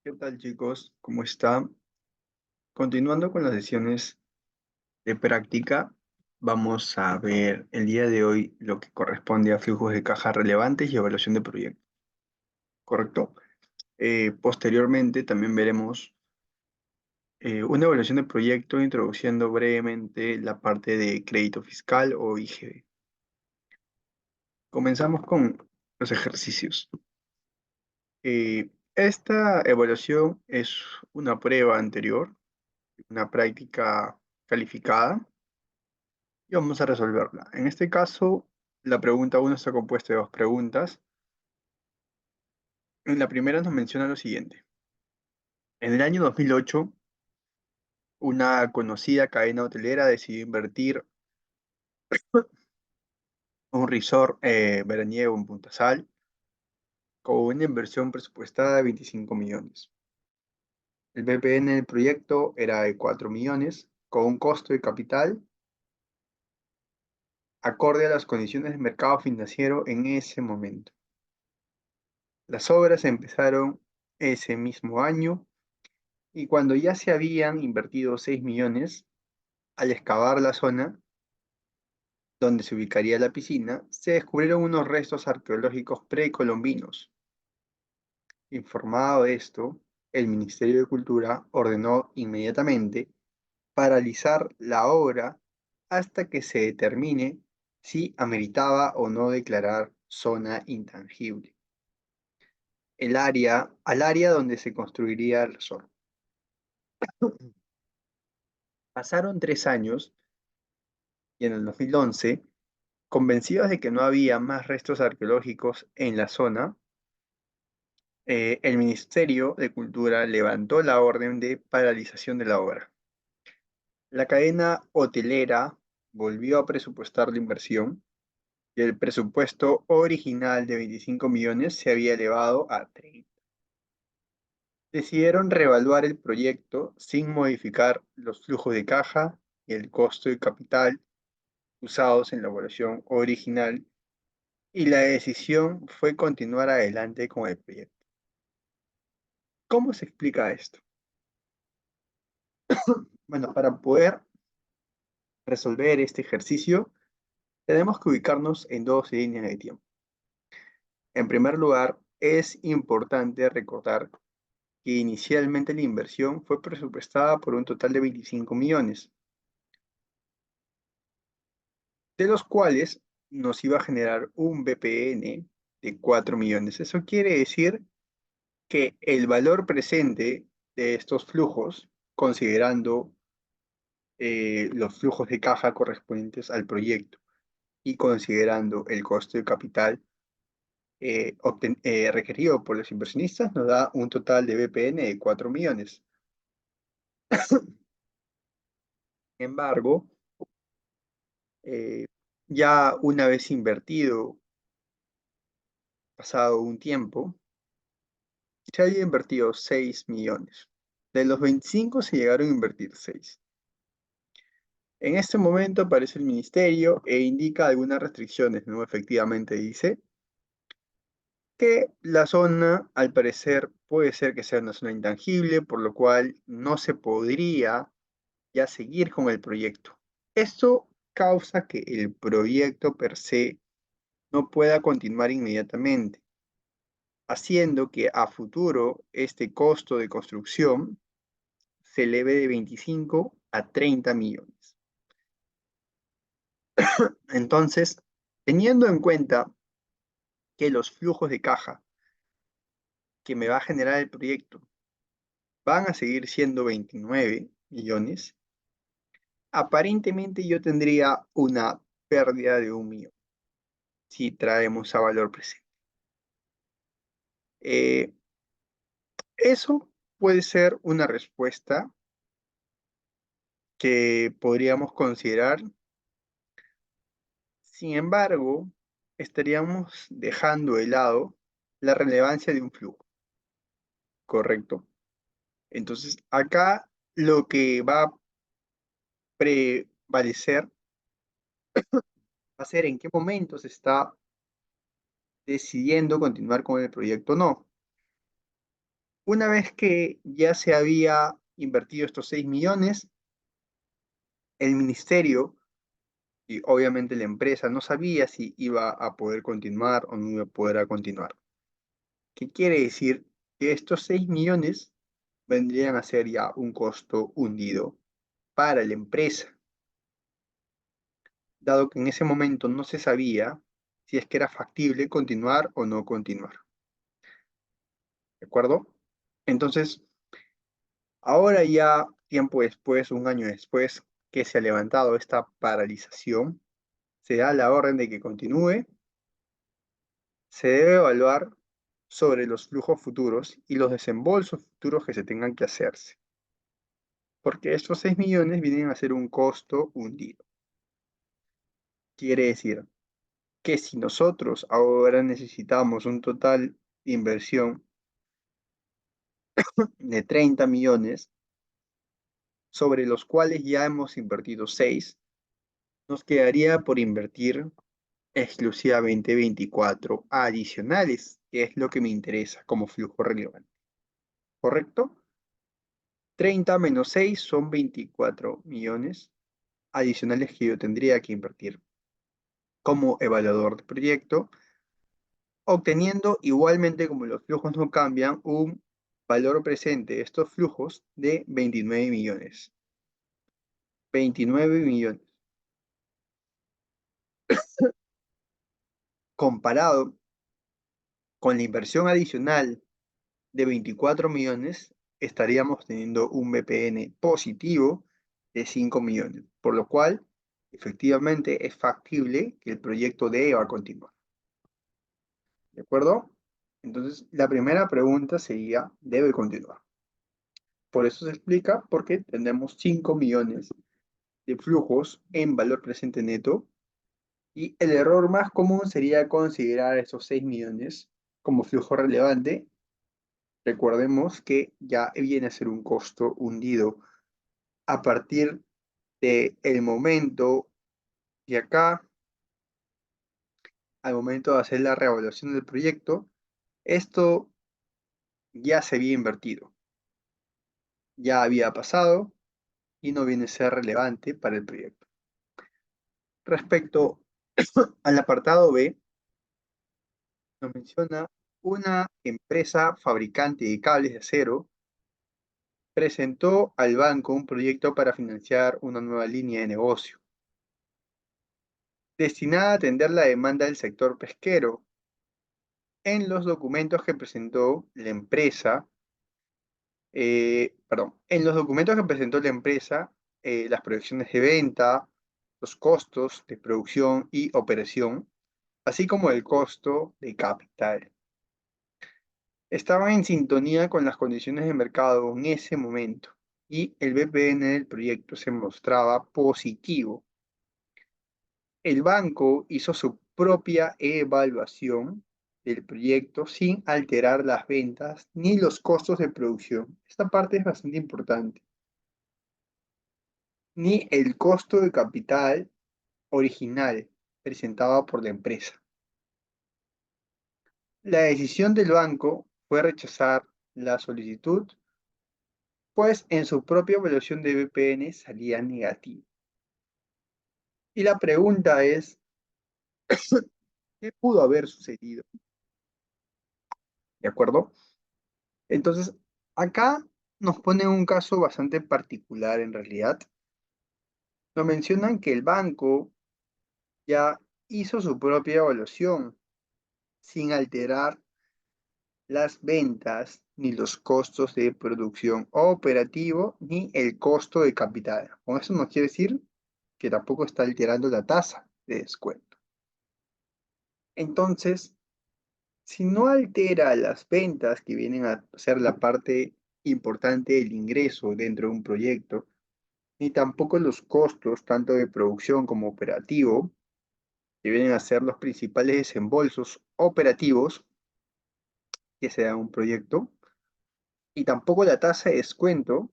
¿Qué tal, chicos? ¿Cómo están? Continuando con las sesiones de práctica, vamos a ver el día de hoy lo que corresponde a flujos de caja relevantes y evaluación de proyectos, ¿correcto? Posteriormente también veremos una evaluación de proyecto introduciendo brevemente la parte de crédito fiscal o IGB. Comenzamos con los ejercicios. Esta evaluación es una prueba anterior, una práctica calificada y vamos a resolverla. En este caso, la pregunta uno está compuesta de dos preguntas. En la primera nos menciona lo siguiente. En el año 2008, una conocida cadena hotelera decidió invertir en un resort veraniego en Punta Sal con una inversión presupuestada de 25 millones. El BPN del proyecto era de 4 millones, con un costo de capital acorde a las condiciones de mercado financiero en ese momento. Las obras empezaron ese mismo año y cuando ya se habían invertido 6 millones, al excavar la zona donde se ubicaría la piscina, se descubrieron unos restos arqueológicos precolombinos. Informado de esto, el Ministerio de Cultura ordenó inmediatamente paralizar la obra hasta que se determine si ameritaba o no declarar zona intangible al área donde se construiría el resort. Pasaron 3 años y en el 2011, convencidos de que no había más restos arqueológicos en la zona, el Ministerio de Cultura levantó la orden de paralización de la obra. La cadena hotelera volvió a presupuestar la inversión y el presupuesto original de 25 millones se había elevado a 30. Decidieron reevaluar el proyecto sin modificar los flujos de caja y el costo de capital usados en la evaluación original y la decisión fue continuar adelante con el proyecto. ¿Cómo se explica esto? Bueno, para poder resolver este ejercicio, tenemos que ubicarnos en dos líneas de tiempo. En primer lugar, es importante recordar que inicialmente la inversión fue presupuestada por un total de 25 millones, de los cuales nos iba a generar un BPN de 4 millones. Eso quiere decir que el valor presente de estos flujos, considerando los flujos de caja correspondientes al proyecto y considerando el costo de capital requerido por los inversionistas, nos da un total de BPN de 4 millones. Sin embargo, eh, ya una vez invertido, pasado un tiempo, se había invertido 6 millones. De los 25 se llegaron a invertir 6. En este momento aparece el ministerio e indica algunas restricciones, ¿no? Efectivamente dice que la zona, al parecer, puede ser que sea una zona intangible, por lo cual no se podría ya seguir con el proyecto. Esto causa que el proyecto per se no pueda continuar inmediatamente, haciendo que a futuro este costo de construcción se eleve de 25 a 30 millones. Entonces, teniendo en cuenta que los flujos de caja que me va a generar el proyecto van a seguir siendo 29 millones, aparentemente yo tendría una pérdida de 1 millón si traemos a valor presente. Eh, Eso puede ser una respuesta que podríamos considerar. Sin embargo, estaríamos dejando de lado la relevancia de un flujo, ¿correcto? Entonces, acá lo que va a prevalecer va a ser en qué momento se está decidiendo continuar con el proyecto o no. Una vez que ya se había invertido estos 6 millones, el ministerio y obviamente la empresa no sabía si iba a poder continuar o no iba a poder continuar. ¿Qué quiere decir? Que estos 6 millones vendrían a ser ya un costo hundido para la empresa, dado que en ese momento no se sabía si es que era factible continuar o no continuar. ¿De acuerdo? Entonces, ahora ya, tiempo después, un año después que se ha levantado esta paralización, se da la orden de que continúe. Se debe evaluar sobre los flujos futuros y los desembolsos futuros que se tengan que hacerse, porque estos 6 millones vienen a ser un costo hundido. Quiere decir que si nosotros ahora necesitamos un total de inversión de 30 millones, sobre los cuales ya hemos invertido 6, nos quedaría por invertir exclusivamente 24 adicionales, que es lo que me interesa como flujo relevante. ¿Correcto? 30 menos 6 son 24 millones adicionales que yo tendría que invertir como evaluador de proyecto, obteniendo igualmente, como los flujos no cambian, un valor presente de estos flujos de 29 millones. 29 millones. Comparado con la inversión adicional de 24 millones, estaríamos teniendo un BPN positivo de 5 millones, por lo cual efectivamente es factible que el proyecto deba continuar. ¿De acuerdo? Entonces, la primera pregunta sería, ¿debe continuar? Por eso se explica por qué tenemos 5 millones de flujos en valor presente neto y el error más común sería considerar esos 6 millones como flujo relevante. Recordemos que ya viene a ser un costo hundido a partir del momento de acá, al momento de hacer la reevaluación del proyecto, esto ya se había invertido, ya había pasado y no viene a ser relevante para el proyecto. Respecto al apartado B, nos menciona una empresa fabricante de cables de acero presentó al banco un proyecto para financiar una nueva línea de negocio destinada a atender la demanda del sector pesquero. En los documentos que presentó la empresa, en los documentos que presentó la empresa, las proyecciones de venta, los costos de producción y operación, así como el costo de capital, estaban en sintonía con las condiciones de mercado en ese momento y el BPN del proyecto se mostraba positivo. El banco hizo su propia evaluación del proyecto sin alterar las ventas ni los costos de producción. Esta parte es bastante importante. Ni el costo de capital original presentado por la empresa. La decisión del banco fue rechazar la solicitud, pues en su propia evaluación de BPN salía negativo. Y la pregunta es, ¿qué pudo haber sucedido? ¿De acuerdo? Entonces, acá nos ponen un caso bastante particular en realidad. Nos mencionan que el banco ya hizo su propia evaluación sin alterar las ventas ni los costos de producción operativo ni el costo de capital. Con eso no quiere decir que tampoco está alterando la tasa de descuento. Entonces, si no altera las ventas que vienen a ser la parte importante del ingreso dentro de un proyecto, ni tampoco los costos tanto de producción como operativo, que vienen a ser los principales desembolsos operativos que se da en un proyecto, y tampoco la tasa de descuento,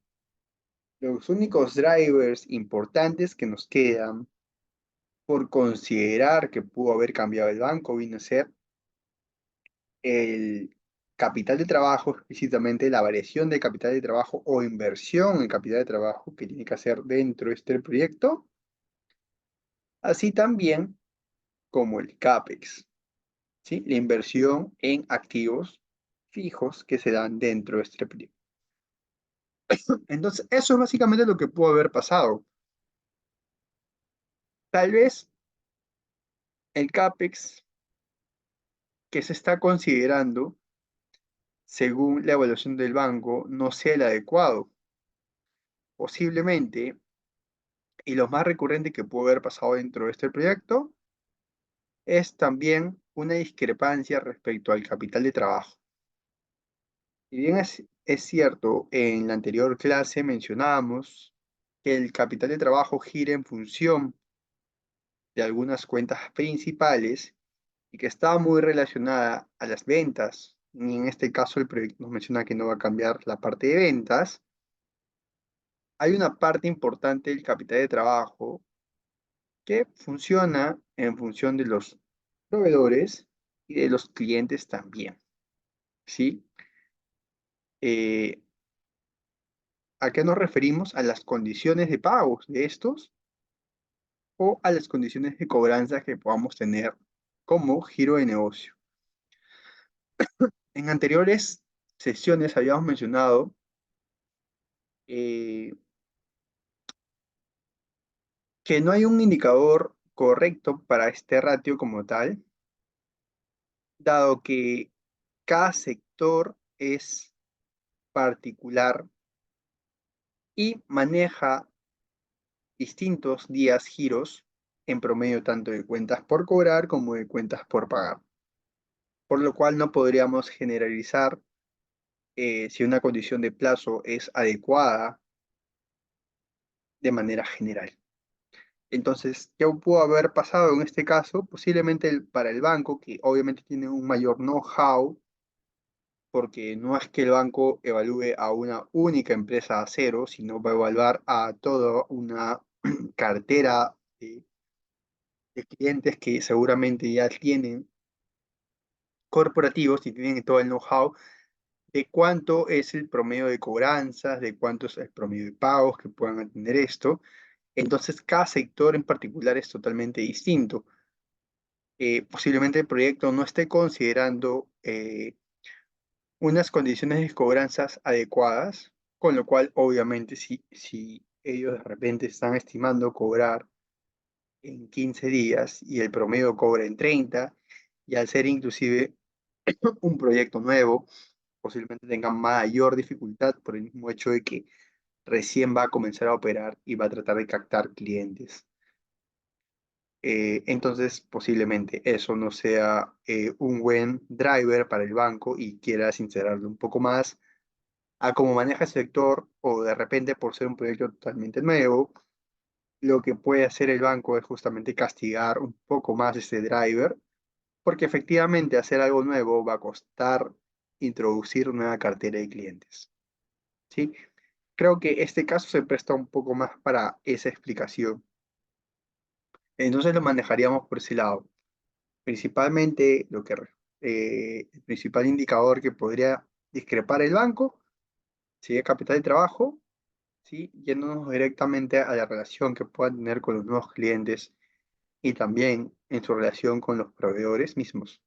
los únicos drivers importantes que nos quedan por considerar que pudo haber cambiado el banco viene a ser el capital de trabajo, explícitamente la variación de capital de trabajo o inversión en capital de trabajo que tiene que hacer dentro de este proyecto, así también como el CAPEX, ¿sí? La inversión en activos fijos que se dan dentro de este proyecto. Entonces, eso es básicamente lo que pudo haber pasado. Tal vez el CAPEX que se está considerando, según la evaluación del banco, no sea el adecuado. Posiblemente, y lo más recurrente que pudo haber pasado dentro de este proyecto, es también una discrepancia respecto al capital de trabajo. Si bien es cierto, en la anterior clase mencionábamos que el capital de trabajo gira en función de algunas cuentas principales y que está muy relacionada a las ventas, y en este caso el proyecto nos menciona que no va a cambiar la parte de ventas, hay una parte importante del capital de trabajo que funciona en función de los proveedores y de los clientes también, ¿sí? Eh, ¿A qué nos referimos? A las condiciones de pagos de estos o a las condiciones de cobranza que podamos tener como giro de negocio. En anteriores sesiones habíamos mencionado eh, que no hay un indicador correcto para este ratio como tal, dado que cada sector es particular y maneja distintos días giros en promedio tanto de cuentas por cobrar como de cuentas por pagar, por lo cual no podríamos generalizar si una condición de plazo es adecuada de manera general. Entonces, ¿qué pudo haber pasado en este caso? Posiblemente para el banco, que obviamente tiene un mayor know-how, porque no es que el banco evalúe a una única empresa a cero, sino va a evaluar a toda una cartera de clientes que seguramente ya tienen corporativos y tienen todo el know-how de cuánto es el promedio de cobranzas, de cuánto es el promedio de pagos que puedan atender esto. Entonces, cada sector en particular es totalmente distinto. Posiblemente el proyecto no esté considerando unas condiciones de cobranzas adecuadas, con lo cual, obviamente, si ellos de repente están estimando cobrar en 15 días y el promedio cobra en 30, y al ser inclusive un proyecto nuevo, posiblemente tengan mayor dificultad por el mismo hecho de que recién va a comenzar a operar y va a tratar de captar clientes. Entonces, posiblemente eso no sea un buen driver para el banco y quiera sincerarlo un poco más a cómo maneja el sector o de repente por ser un proyecto totalmente nuevo, lo que puede hacer el banco es justamente castigar un poco más este driver, porque efectivamente hacer algo nuevo va a costar introducir nueva cartera de clientes, ¿sí? Creo que este caso se presta un poco más para esa explicación. Entonces lo manejaríamos por ese lado. Principalmente el principal indicador que podría discrepar el banco sería capital de trabajo, ¿sí? Yéndonos directamente a la relación que puedan tener con los nuevos clientes y también en su relación con los proveedores mismos.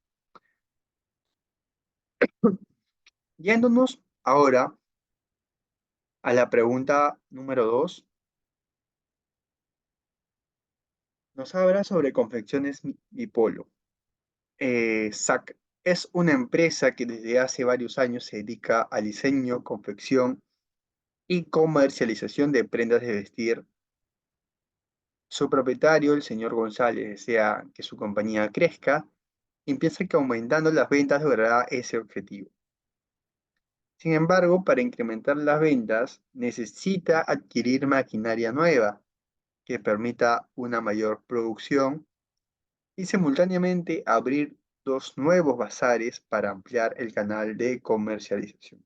Yéndonos ahora a la pregunta número 2, nos habla sobre confecciones Bipolo. SAC es una empresa que desde hace varios años se dedica al diseño, confección y comercialización de prendas de vestir. Su propietario, el señor González, desea que su compañía crezca y piensa que aumentando las ventas logrará ese objetivo. Sin embargo, para incrementar las ventas, necesita adquirir maquinaria nueva que permita una mayor producción y simultáneamente abrir dos nuevos bazares para ampliar el canal de comercialización.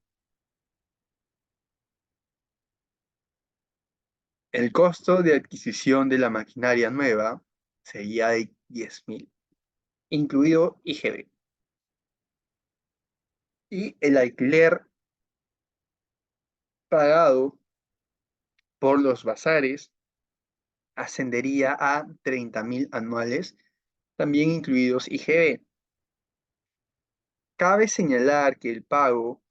El costo de adquisición de la maquinaria nueva sería de 10.000, incluido IGB. Y el alquiler pagado por los bazares ascendería a 30.000 anuales, también incluidos IGB. Cabe señalar que el pago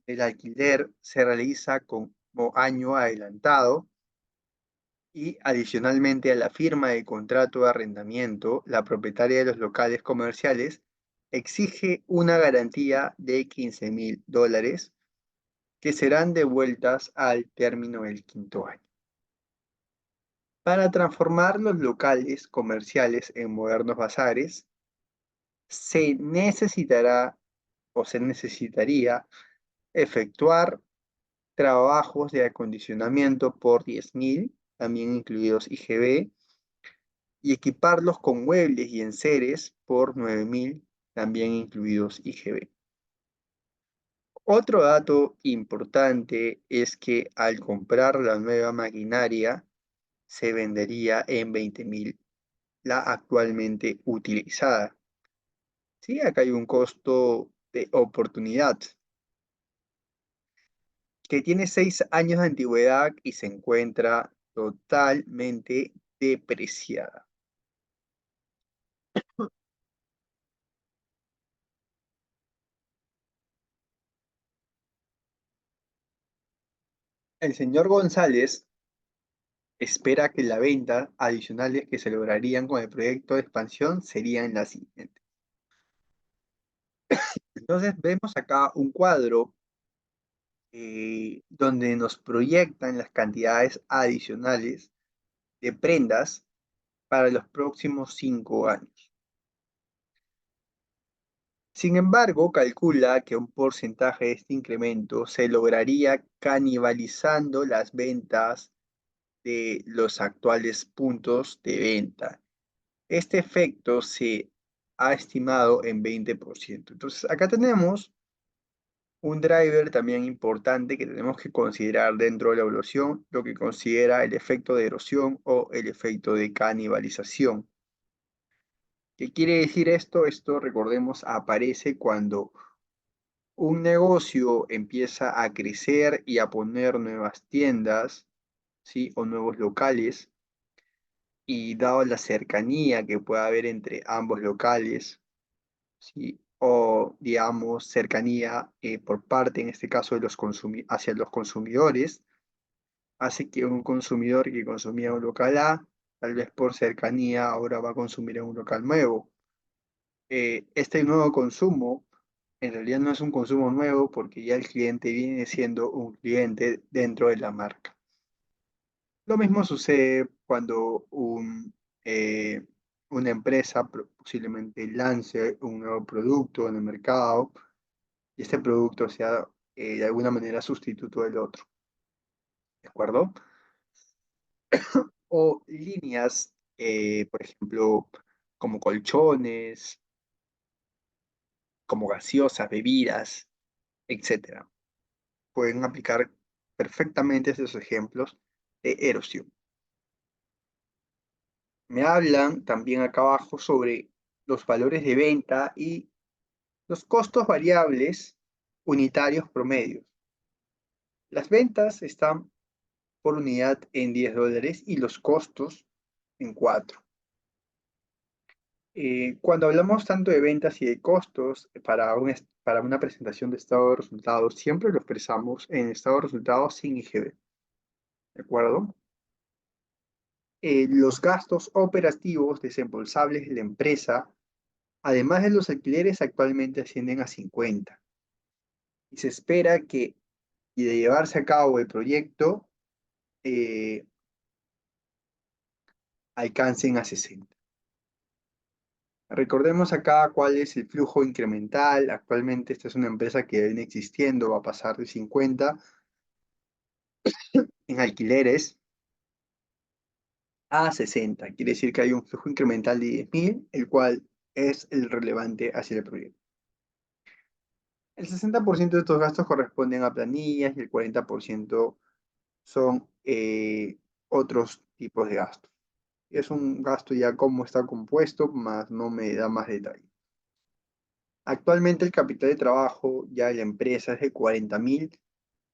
del alquiler se realiza como año adelantado y adicionalmente a la firma de contrato de arrendamiento, la propietaria de los locales comerciales exige una garantía de $15.000 que serán devueltas al término del quinto año. Para transformar los locales comerciales en modernos bazares, se necesitará o se necesitaría efectuar trabajos de acondicionamiento por 10.000, también incluidos IGB, y equiparlos con muebles y enseres por 9.000, también incluidos IGB. Otro dato importante es que al comprar la nueva maquinaria se vendería en 20.000 la actualmente utilizada. Sí, acá hay un costo de oportunidad que tiene 6 años de antigüedad y se encuentra totalmente depreciada. El señor González espera que las ventas adicionales que se lograrían con el proyecto de expansión serían las siguientes. Entonces vemos acá un cuadro donde nos proyectan las cantidades adicionales de prendas para los próximos 5 años. Sin embargo, calcula que un porcentaje de este incremento se lograría canibalizando las ventas de los actuales puntos de venta. Este efecto se ha estimado en 20%. Entonces, acá tenemos un driver también importante que tenemos que considerar dentro de la evaluación, lo que considera el efecto de erosión o el efecto de canibalización. ¿Qué quiere decir esto? Esto, recordemos, aparece cuando un negocio empieza a crecer y a poner nuevas tiendas, ¿sí? O nuevos locales, y dado la cercanía que pueda haber entre ambos locales, ¿sí? O, digamos, cercanía por parte, en este caso, de hacia los consumidores, hace que un consumidor que consumía un local A, tal vez por cercanía, ahora va a consumir en un local nuevo. Este nuevo consumo en realidad no es un consumo nuevo porque ya el cliente viene siendo un cliente dentro de la marca. Lo mismo sucede cuando eh, una empresa posiblemente lance un nuevo producto en el mercado y este producto sea de alguna manera sustituto del otro, ¿de acuerdo? O líneas, por ejemplo, como colchones, como gaseosas, bebidas, etcétera. Pueden aplicar perfectamente estos ejemplos de erosión. Me hablan también acá abajo sobre los valores de venta y los costos variables unitarios promedios. Las ventas están por unidad en $10 y los costos en 4. Cuando hablamos tanto de ventas y de costos para una presentación de estado de resultados, siempre lo expresamos en estado de resultados sin IGB, ¿de acuerdo? Los gastos operativos desembolsables de la empresa, además de los alquileres, actualmente ascienden a 50. Y se espera que, y de llevarse a cabo el proyecto, eh, alcancen a 60. Recordemos acá cuál es el flujo incremental. Actualmente esta es una empresa que viene existiendo, va a pasar de 50 en alquileres a 60. Quiere decir que hay un flujo incremental de 10.000, el cual es el relevante hacia el proyecto. El 60% de estos gastos corresponden a planillas y el 40% son otros tipos de gastos. Es un gasto ya cómo está compuesto, más no me da más detalle. Actualmente el capital de trabajo ya de la empresa es de 40.000.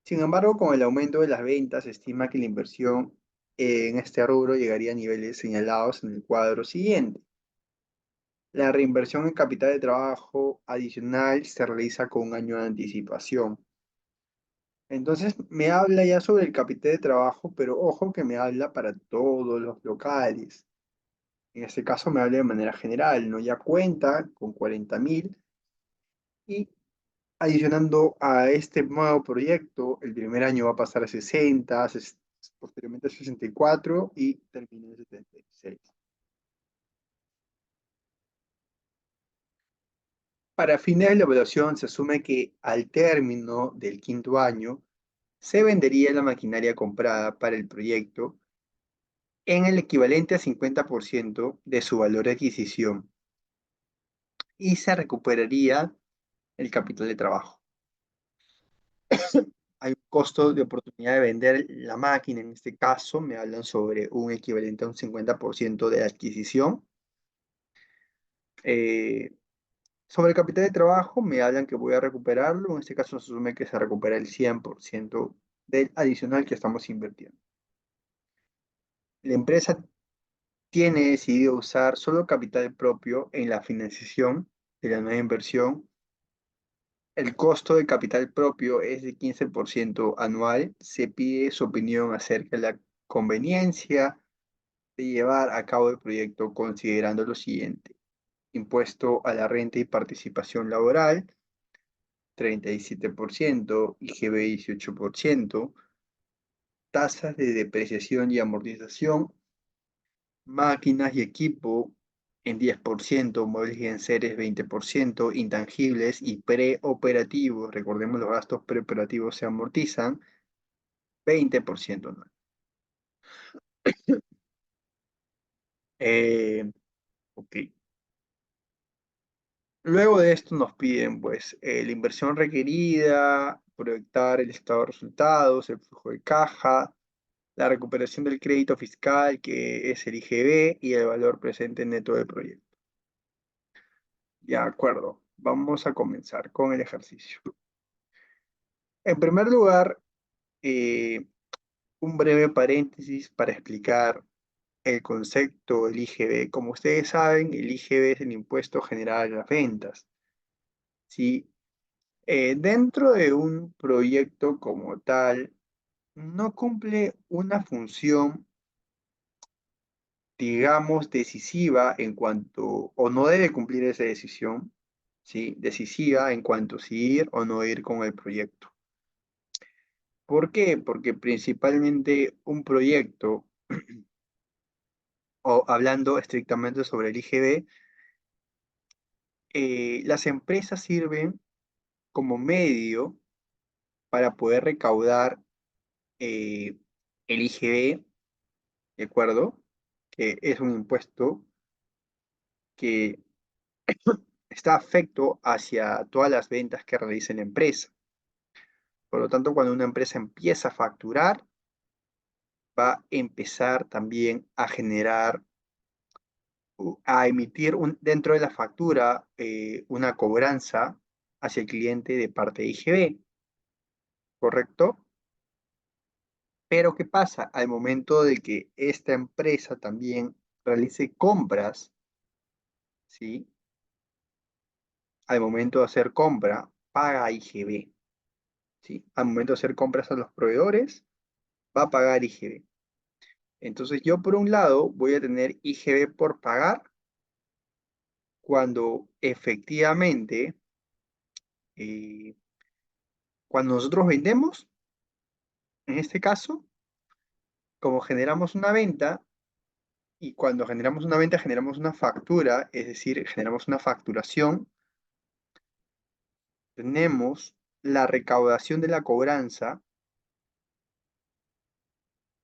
Sin embargo, con el aumento de las ventas, se estima que la inversión en este rubro llegaría a niveles señalados en el cuadro siguiente. La reinversión en capital de trabajo adicional se realiza con un año de anticipación. Entonces, me habla ya sobre el capital de trabajo, pero ojo que me habla para todos los locales. En este caso me habla de manera general, ¿no? Ya cuenta con 40.000 y adicionando a este nuevo proyecto, el primer año va a pasar a 60, posteriormente a 64 y termina en 76. Para fines de la evaluación, se asume que al término del quinto año se vendería la maquinaria comprada para el proyecto en el equivalente a 50% de su valor de adquisición y se recuperaría el capital de trabajo. Hay un costo de oportunidad de vender la máquina, en este caso me hablan sobre un equivalente a un 50% de la adquisición. Eh, Sobre el capital de trabajo me hablan que voy a recuperarlo, en este caso se asume que se recupera el 100% del adicional que estamos invirtiendo. La empresa tiene decidido usar solo capital propio en la financiación de la nueva inversión. El costo de capital propio es de 15% anual. Se pide su opinión acerca de la conveniencia de llevar a cabo el proyecto considerando lo siguiente: impuesto a la renta y participación laboral, 37%, IGB 18%, tasas de depreciación y amortización, máquinas y equipo en 10%, muebles y enseres 20%, intangibles y preoperativos, recordemos los gastos preoperativos se amortizan, 20% anual. Ok. Luego de esto nos piden pues la inversión requerida, proyectar el estado de resultados, el flujo de caja, la recuperación del crédito fiscal, que es el IGB, y el valor presente neto del proyecto. De acuerdo, vamos a comenzar con el ejercicio. En primer lugar, eh, un breve paréntesis para explicar el concepto del IGB. Como ustedes saben, el IGB es el impuesto general a las ventas. ¿Sí? Dentro de un proyecto como tal, no cumple una función, digamos, decisiva en cuanto, o no debe cumplir esa decisión, ¿sí? Decisiva en cuanto a si ir o no ir con el proyecto. ¿Por qué? Porque principalmente un proyecto, o hablando estrictamente sobre el IGB, las empresas sirven como medio para poder recaudar el IGB, ¿de acuerdo? Que es un impuesto que está afecto hacia todas las ventas que realiza la empresa. Por lo tanto, cuando una empresa empieza a facturar, va a empezar también a generar, a emitir dentro de la factura una cobranza hacia el cliente de parte de IGB, ¿correcto? Pero ¿qué pasa? Al momento de que esta empresa también realice compras, ¿sí? Al momento de hacer compra, paga IGB, ¿sí? Al momento de hacer compras a los proveedores, va a pagar IGB. Entonces yo por un lado voy a tener IGB por pagar cuando efectivamente, eh, cuando nosotros vendemos, en este caso, como generamos una venta, y cuando generamos una venta generamos una factura, es decir, generamos una facturación, tenemos la recaudación de la cobranza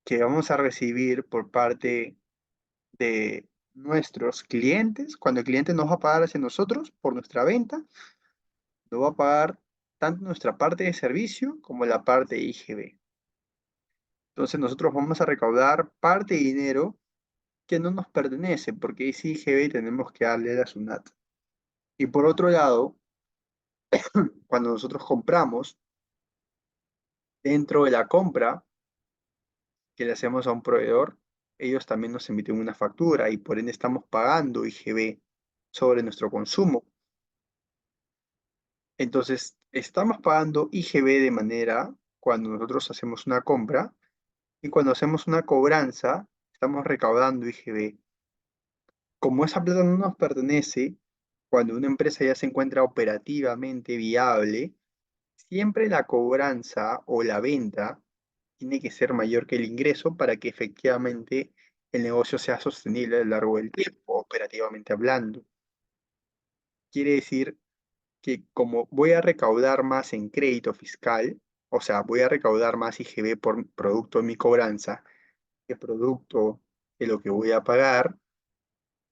que vamos a recibir por parte de nuestros clientes. Cuando el cliente nos va a pagar hacia nosotros por nuestra venta, nos va a pagar tanto nuestra parte de servicio como la parte de IGB. Entonces nosotros vamos a recaudar parte de dinero que no nos pertenece, porque es IGB y tenemos que darle a la SUNAT. Y por otro lado, Cuando nosotros compramos, dentro de la compra que le hacemos a un proveedor, ellos también nos emiten una factura y por ende estamos pagando IGB sobre nuestro consumo. Entonces, estamos pagando IGB de manera cuando nosotros hacemos una compra y cuando hacemos una cobranza, estamos recaudando IGB. Como esa plata no nos pertenece, cuando una empresa ya se encuentra operativamente viable, siempre la cobranza o la venta tiene que ser mayor que el ingreso para que efectivamente el negocio sea sostenible a lo largo del tiempo, operativamente hablando. Quiere decir que como voy a recaudar más en crédito fiscal, o sea, voy a recaudar más IGB por producto de mi cobranza que producto de lo que voy a pagar,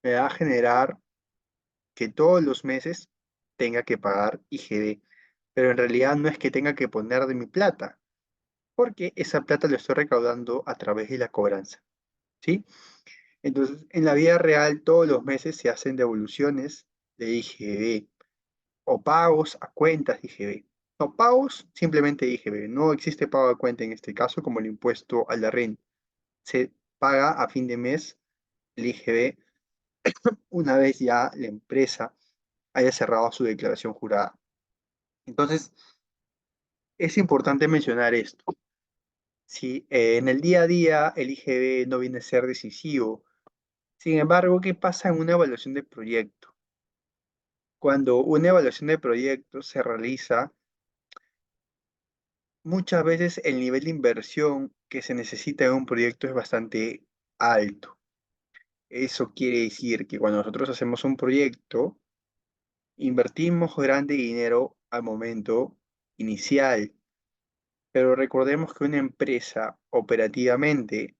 me va a generar que todos los meses tenga que pagar IGB. Pero en realidad no es que tenga que poner de mi plata, porque esa plata la estoy recaudando a través de la cobranza, ¿sí? Entonces, en la vida real, todos los meses se hacen devoluciones de IGB o pagos a cuentas de IGB. No, pagos simplemente de IGB. No existe pago a cuenta en este caso, como el impuesto al la renta. Se paga a fin de mes el IGB una vez ya la empresa haya cerrado su declaración jurada. Entonces, es importante mencionar esto. Si en el día a día el IGB no viene a ser decisivo, sin embargo, ¿qué pasa en una evaluación de proyecto? Cuando una evaluación de proyecto se realiza, muchas veces el nivel de inversión que se necesita en un proyecto es bastante alto. Eso quiere decir que cuando nosotros hacemos un proyecto, invertimos grande dinero al momento inicial, pero recordemos que una empresa operativamente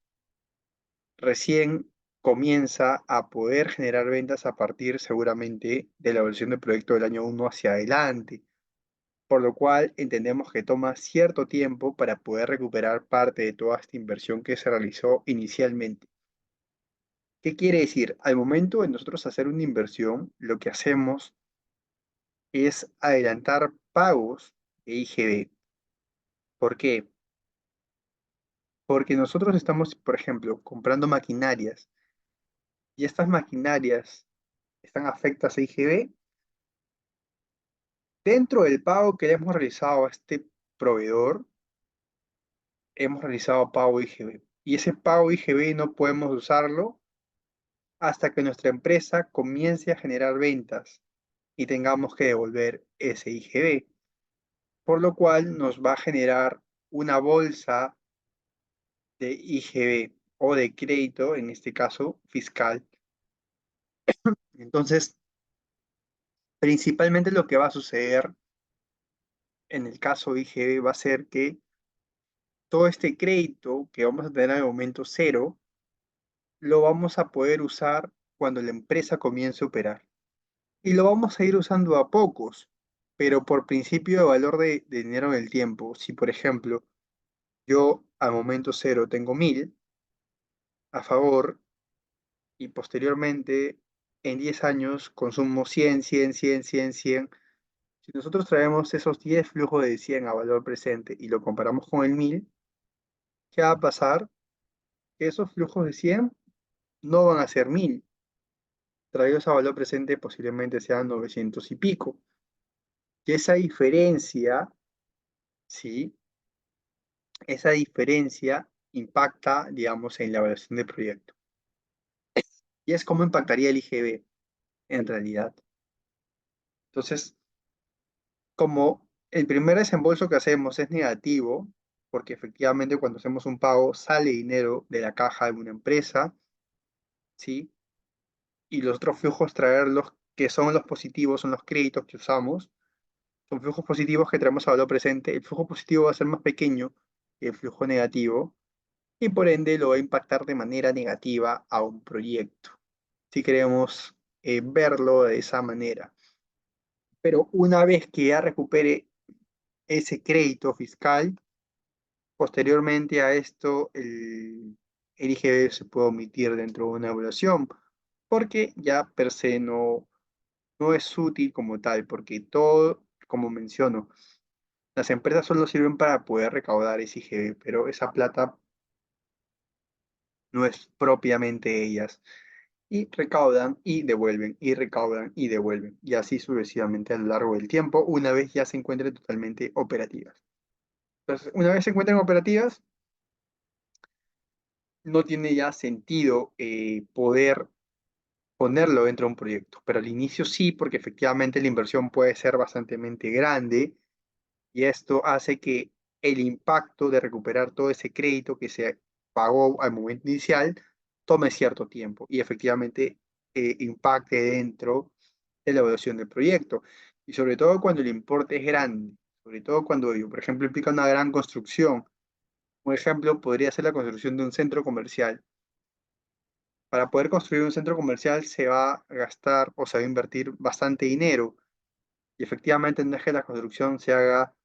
recién comienza a poder generar ventas a partir seguramente de la evaluación del proyecto del año uno hacia adelante, por lo cual entendemos que toma cierto tiempo para poder recuperar parte de toda esta inversión que se realizó inicialmente. ¿Qué quiere decir? Al momento de nosotros hacer una inversión, lo que hacemos es adelantar pagos de IGB. ¿Por qué? Porque nosotros estamos, por ejemplo, comprando maquinarias y estas maquinarias están afectas a IGB. Dentro del pago que le hemos realizado a este proveedor, hemos realizado pago IGB. Y ese pago IGB no podemos usarlo hasta que nuestra empresa comience a generar ventas y tengamos que devolver ese IGB, por lo cual nos va a generar una bolsa de IGB o de crédito, en este caso fiscal. Entonces, principalmente lo que va a suceder en el caso de IGB va a ser que todo este crédito que vamos a tener al momento cero, lo vamos a poder usar cuando la empresa comience a operar. Y lo vamos a ir usando a pocos, pero por principio de valor de dinero en el tiempo. Si, por ejemplo, yo al momento cero tengo 1000 a favor y posteriormente en 10 años consumo 100, 100, 100, 100, 100. Si nosotros traemos esos 10 flujos de 100 a valor presente y lo comparamos con el 1000, ¿qué va a pasar? Que esos flujos de 100 no van a ser 1000. Traídos a valor presente posiblemente sean 900 y pico. Y esa diferencia, ¿sí? Esa diferencia impacta, digamos, en la evaluación del proyecto. Y es cómo impactaría el IGB en realidad. Entonces, como el primer desembolso que hacemos es negativo, porque efectivamente cuando hacemos un pago sale dinero de la caja de una empresa, ¿sí? Y los otros flujos traerlos, que son los positivos, son los créditos que usamos, son flujos positivos que traemos a valor presente. El flujo positivo va a ser más pequeño que el flujo negativo y por ende lo va a impactar de manera negativa a un proyecto, si queremos verlo de esa manera. Pero una vez que ya recupere ese crédito fiscal, posteriormente a esto el IGB se puede omitir dentro de una evaluación, porque ya per se no es útil como tal, porque todo como menciono, las empresas solo sirven para poder recaudar ese IGB, pero esa plata no es propiamente ellas. Y recaudan y devuelven, y recaudan y devuelven, y así sucesivamente a lo largo del tiempo, una vez ya se encuentren totalmente operativas. Entonces, una vez se encuentren operativas, no tiene ya sentido poder ponerlo dentro de un proyecto, pero al inicio sí, porque efectivamente la inversión puede ser bastante grande y esto hace que el impacto de recuperar todo ese crédito que se pagó al momento inicial tome cierto tiempo y efectivamente impacte dentro de la evaluación del proyecto. Y sobre todo cuando el importe es grande, sobre todo cuando, por ejemplo, implica una gran construcción. Un ejemplo podría ser la construcción de un centro comercial. Para poder construir un centro comercial se va a gastar o se va a invertir bastante dinero y efectivamente no es que la construcción se haga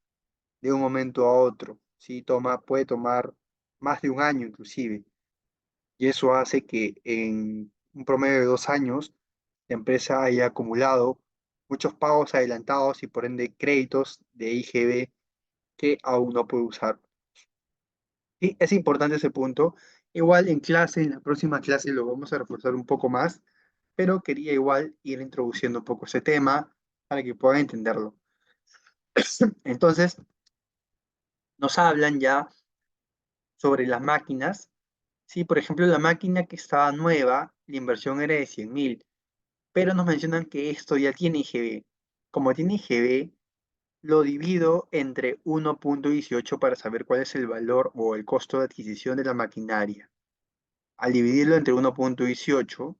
de un momento a otro, ¿sí? Puede tomar más de un año inclusive, y eso hace que en un promedio de 2 años la empresa haya acumulado muchos pagos adelantados y por ende créditos de IGB que aún no puede usar. Y es importante ese punto. Igual en clase, en la próxima clase lo vamos a reforzar un poco más, pero quería igual ir introduciendo un poco ese tema para que puedan entenderlo. Entonces, nos hablan ya sobre las máquinas. Sí, por ejemplo, la máquina que estaba nueva, la inversión era de 100.000, pero nos mencionan que esto ya tiene IGB. Como tiene IGB, lo divido entre 1.18 para saber cuál es el valor o el costo de adquisición de la maquinaria. Al dividirlo entre 1.18,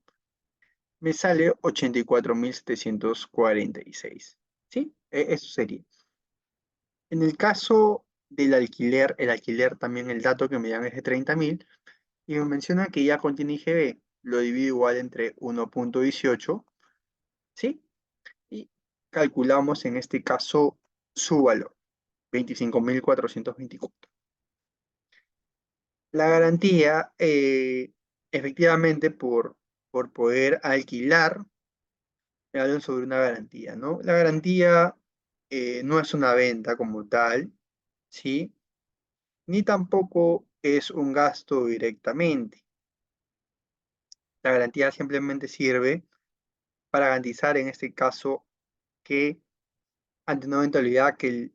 me sale 84.746. ¿Sí? Eso sería. En el caso del alquiler, el alquiler también el dato que me dan es de 30.000 y me menciona que ya contiene IGB. Lo divido igual entre 1.18, ¿sí? Y calculamos en este caso su valor, 25.424. La garantía, efectivamente, por poder alquilar, me hablan sobre una garantía, ¿no? La garantía no es una venta como tal, ¿sí? Ni tampoco es un gasto directamente. La garantía simplemente sirve para garantizar en este caso que ante una eventualidad que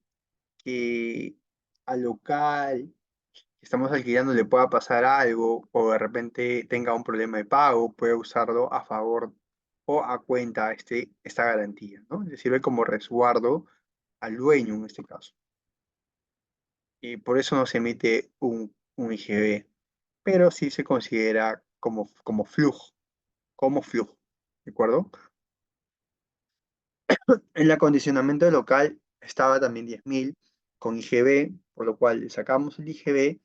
al local que estamos alquilando le pueda pasar algo o de repente tenga un problema de pago, puede usarlo a favor o a cuenta esta garantía, ¿no? Le sirve como resguardo al dueño en este caso. Y por eso no se emite un IGB, pero sí se considera como flujo, ¿de acuerdo? En el acondicionamiento del local estaba también 10.000 con IGB, por lo cual le sacamos el IGB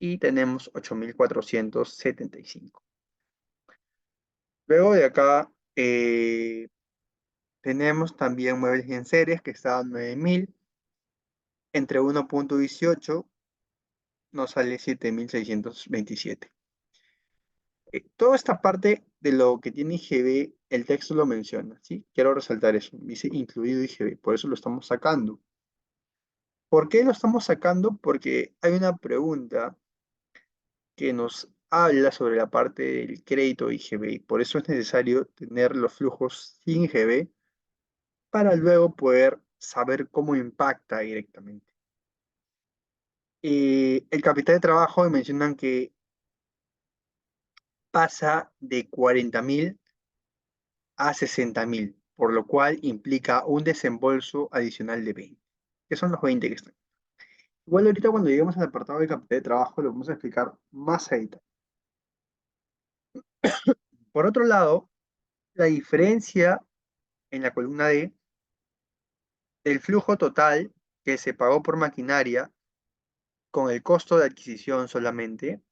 y tenemos 8.475. Luego de acá tenemos también muebles y enseres que estaban 9.000. Entre 1.18 nos sale 7.627. Toda esta parte de lo que tiene IGB, el texto lo menciona, ¿sí? Quiero resaltar eso. Dice incluido IGB, por eso lo estamos sacando. ¿Por qué lo estamos sacando? Porque hay una pregunta que nos habla sobre la parte del crédito IGB y por eso es necesario tener los flujos sin IGB para luego poder saber cómo impacta directamente. El capital de trabajo me mencionan que pasa de 40.000 a 60.000, por lo cual implica un desembolso adicional de 20, que son los 20 que están. Igual ahorita cuando lleguemos al apartado de capital de trabajo lo vamos a explicar más a detalle. Por otro lado, la diferencia en la columna D del flujo total que se pagó por maquinaria con el costo de adquisición solamente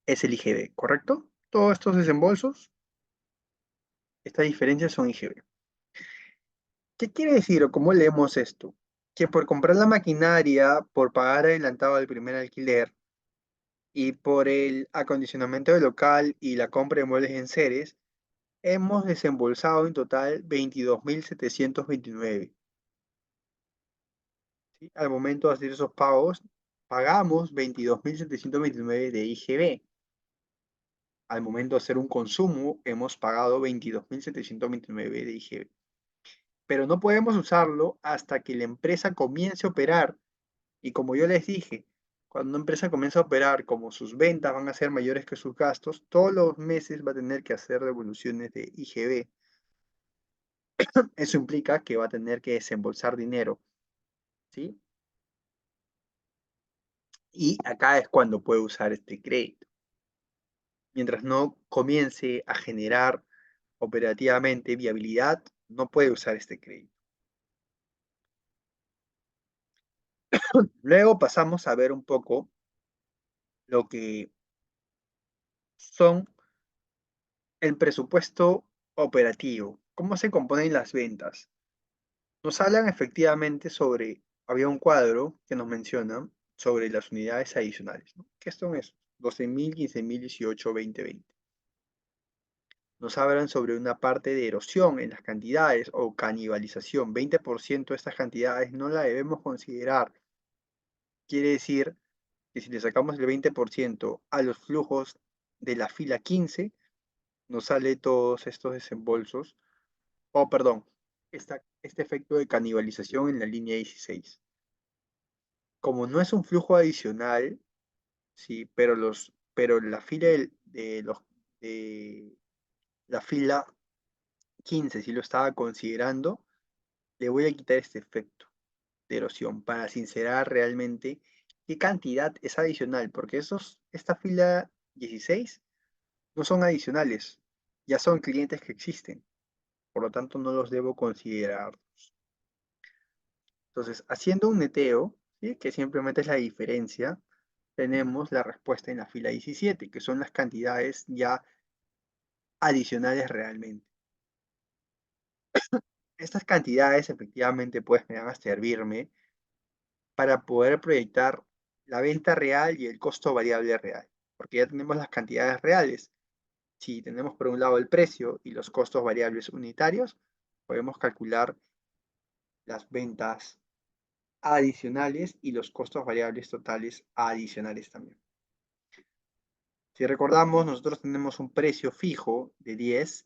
es el IGB, ¿correcto? Todos estos desembolsos, estas diferencias son IGB. ¿Qué quiere decir o cómo leemos esto? Que por comprar la maquinaria, por pagar adelantado el primer alquiler y por el acondicionamiento del local y la compra de muebles en series, hemos desembolsado en total 22.729. ¿Sí? Al momento de hacer esos pagos, pagamos 22.729 de IGB. Al momento de hacer un consumo, hemos pagado 22.729 de IGB. Pero no podemos usarlo hasta que la empresa comience a operar. Y como yo les dije, cuando una empresa comienza a operar, como sus ventas van a ser mayores que sus gastos, todos los meses va a tener que hacer devoluciones de IGB. Eso implica que va a tener que desembolsar dinero, ¿sí? Y acá es cuando puede usar este crédito. Mientras no comience a generar operativamente viabilidad, no puede usar este crédito. Luego pasamos a ver un poco lo que son el presupuesto operativo. ¿Cómo se componen las ventas? Nos hablan efectivamente sobre, había un cuadro que nos menciona sobre las unidades adicionales, ¿no? ¿Qué son esos? 12.000, 15.000, 18, 20, 20. Nos hablan sobre una parte de erosión en las cantidades o canibalización. 20% de estas cantidades no la debemos considerar. Quiere decir que si le sacamos el 20% a los flujos de la fila 15, nos sale todos estos desembolsos, o perdón, este efecto de canibalización en la línea 16. Como no es un flujo adicional, sí, pero la fila de la fila 15, si lo estaba considerando, le voy a quitar este efecto de erosión para sincerar realmente qué cantidad es adicional, porque esta fila 16 no son adicionales, ya son clientes que existen, por lo tanto no los debo considerar. Entonces, haciendo un neteo, ¿sí? Que simplemente es la diferencia, tenemos la respuesta en la fila 17, que son las cantidades ya adicionales realmente. Estas cantidades efectivamente pues me van a servirme para poder proyectar la venta real y el costo variable real, porque ya tenemos las cantidades reales. Si tenemos por un lado el precio y los costos variables unitarios, podemos calcular las ventas adicionales y los costos variables totales adicionales también. Si recordamos, nosotros tenemos un precio fijo de 10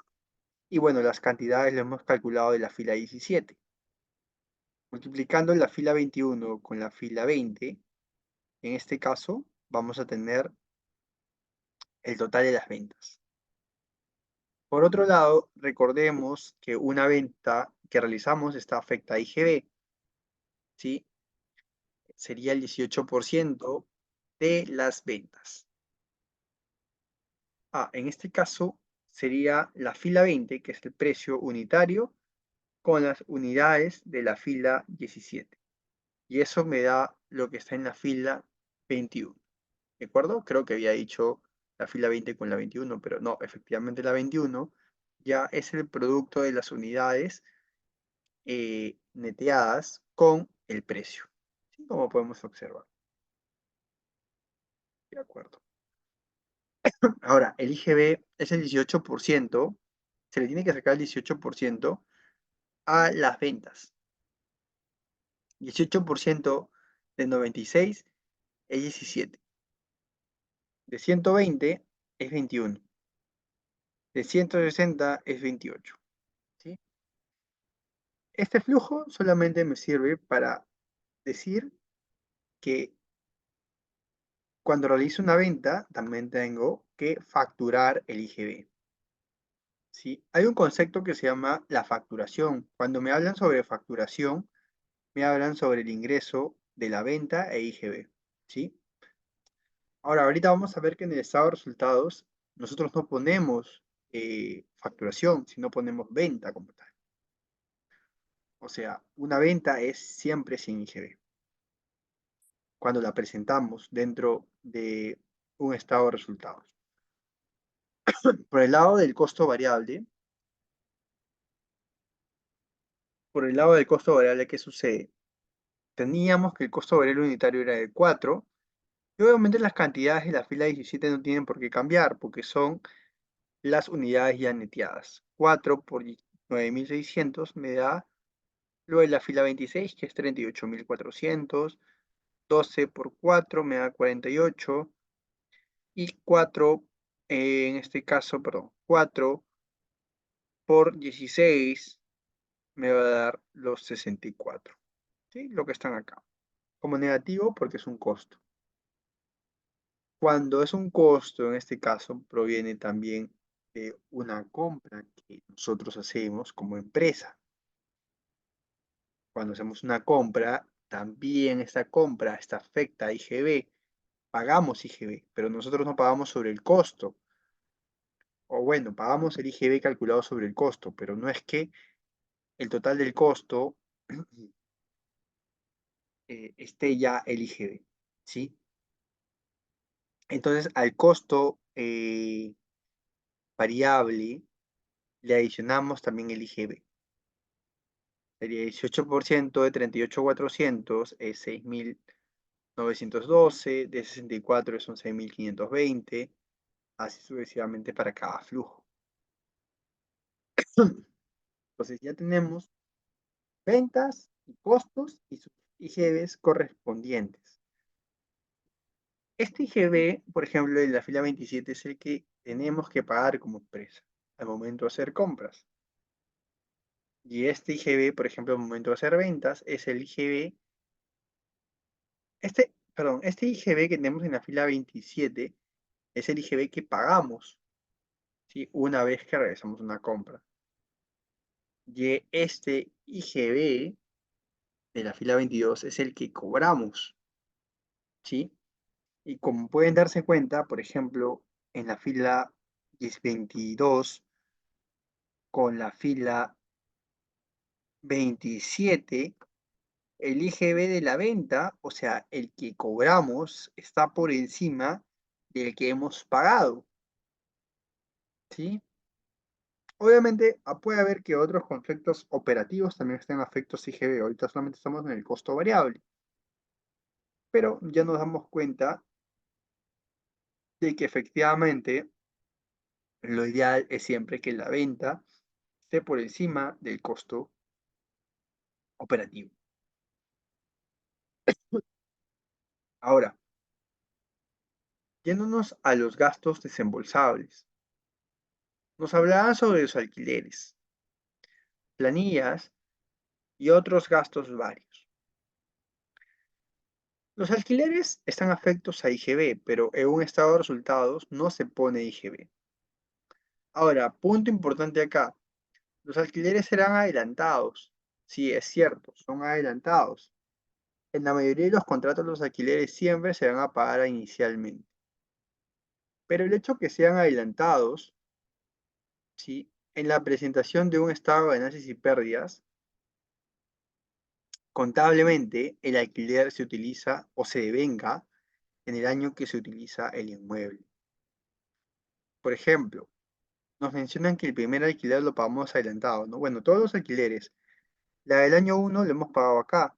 y bueno, las cantidades lo hemos calculado de la fila 17. Multiplicando la fila 21 con la fila 20, en este caso vamos a tener el total de las ventas. Por otro lado, recordemos que una venta que realizamos está afecta a IGB, ¿sí? Sería el 18% de las ventas. En este caso sería la fila 20, que es el precio unitario, con las unidades de la fila 17. Y eso me da lo que está en la fila 21. ¿De acuerdo? Creo que había dicho la fila 20 con la 21, pero no, efectivamente la 21 ya es el producto de las unidades neteadas con el precio, ¿sí? Como podemos observar. De acuerdo. Ahora, el IGB es el 18%, se le tiene que sacar el 18% a las ventas. 18% de 96 es 17. De 120 es 21. De 160 es 28. ¿Sí? Este flujo solamente me sirve para decir que cuando realizo una venta también tengo que facturar el IGB. ¿Sí? Hay un concepto que se llama la facturación. Cuando me hablan sobre facturación, me hablan sobre el ingreso de la venta e IGB. ¿Sí? Ahora, ahorita vamos a ver que en el estado de resultados nosotros no ponemos facturación, sino ponemos venta como tal. O sea, una venta es siempre sin IGB cuando la presentamos dentro de un estado de resultados. Por el lado del costo variable, ¿qué sucede? Teníamos que el costo variable unitario era de 4, y obviamente las cantidades de la fila 17 no tienen por qué cambiar, porque son las unidades ya neteadas. 4 por 9.600 me da, luego de la fila 26, que es 38.400. 12 por 4 me da 48. Y 4, en este caso, perdón, 4 por 16 me va a dar los 64. ¿Sí? Lo que están acá. Como negativo porque es un costo. Cuando es un costo, en este caso, proviene también de una compra que nosotros hacemos como empresa. Cuando hacemos una compra, también esta compra está afecta a IGB. Pagamos IGB, pero nosotros no pagamos sobre el costo. O bueno, pagamos el IGB calculado sobre el costo, pero no es que el total del costo esté ya el IGB, ¿sí? Entonces, al costo variable le adicionamos también el IGB. Sería 18% de 38.400 es 6.912, de 64 son 6.520, así sucesivamente para cada flujo. Entonces ya tenemos ventas y costos y sus IGBs correspondientes. Este IGB, por ejemplo, en la fila 27 es el que tenemos que pagar como empresa al momento de hacer compras. Y este IGB, por ejemplo, al momento de hacer ventas, es el IGB, este IGB que tenemos en la fila 27 es el IGB que pagamos, ¿sí? Una vez que realizamos una compra. Y este IGB de la fila 22 es el que cobramos, ¿sí? Y como pueden darse cuenta, por ejemplo, en la fila 22 con la fila 27, el IGB de la venta, o sea, el que cobramos, está por encima del que hemos pagado, ¿sí? Obviamente puede haber que otros conceptos operativos también estén afectos IGB. Ahorita solamente estamos en el costo variable, pero ya nos damos cuenta de que efectivamente lo ideal es siempre que la venta esté por encima del costo operativo. Ahora, yéndonos a los gastos desembolsables. Nos hablaban sobre los alquileres, planillas y otros gastos varios. Los alquileres están afectos a IGB, pero en un estado de resultados no se pone IGB. Ahora, punto importante acá, los alquileres serán adelantados. Sí, es cierto, son adelantados. En la mayoría de los contratos los alquileres siempre se van a pagar inicialmente. Pero el hecho que sean adelantados, ¿sí? En la presentación de un estado de ganancias y pérdidas, contablemente, el alquiler se utiliza o se devenga en el año que se utiliza el inmueble. Por ejemplo, nos mencionan que el primer alquiler lo pagamos adelantado, ¿no? Bueno, todos los alquileres, la del año 1 lo hemos pagado acá.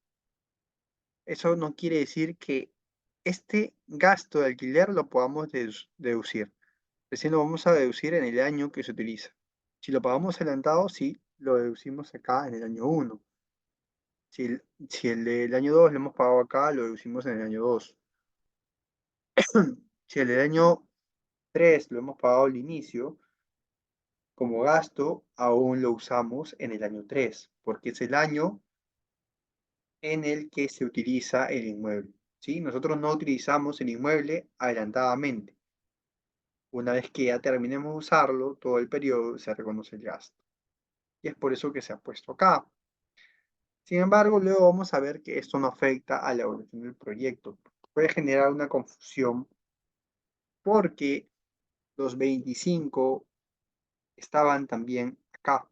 Eso no quiere decir que este gasto de alquiler lo podamos deducir. Recién lo vamos a deducir en el año que se utiliza. Si lo pagamos adelantado, sí, lo deducimos acá en el año 1. Si el del año 2 lo hemos pagado acá, lo deducimos en el año 2. Si el del año 3 lo hemos pagado al inicio, como gasto, aún lo usamos en el año 3, porque es el año en el que se utiliza el inmueble. ¿Sí? Nosotros no utilizamos el inmueble adelantadamente. Una vez que ya terminemos de usarlo, todo el periodo se reconoce el gasto. Y es por eso que se ha puesto acá. Sin embargo, luego vamos a ver que esto no afecta a la evaluación del proyecto. Puede generar una confusión porque los 25 estaban también acá,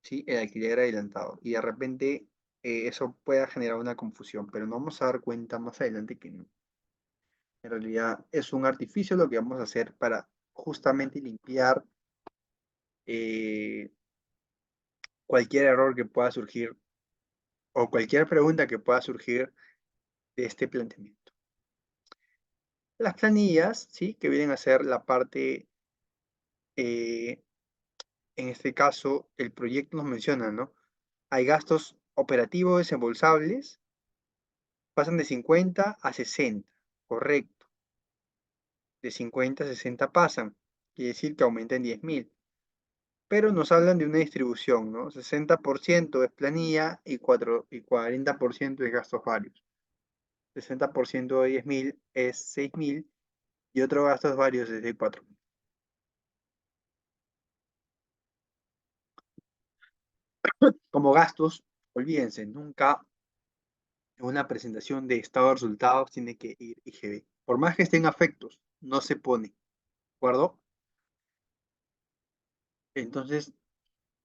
¿sí? El alquiler adelantado. Y de repente eso pueda generar una confusión, pero nos vamos a dar cuenta más adelante que no. En realidad es un artificio lo que vamos a hacer para justamente limpiar eh, cualquier error que pueda surgir o cualquier pregunta que pueda surgir de este planteamiento. Las planillas, ¿sí? Que vienen a ser la parte eh, en este caso, el proyecto nos menciona, ¿no? Hay gastos operativos desembolsables, pasan de 50 a 60, correcto. De 50 a 60 pasan, quiere decir que aumentan 10.000. Pero nos hablan de una distribución, ¿no? 60% es planilla y 40% es gastos varios. 60% de 10.000 es 6.000 y otros gastos varios es de 4.000. Como gastos, olvídense, nunca en una presentación de estado de resultados tiene que ir IGB. Por más que estén afectos, no se pone, ¿de acuerdo? Entonces,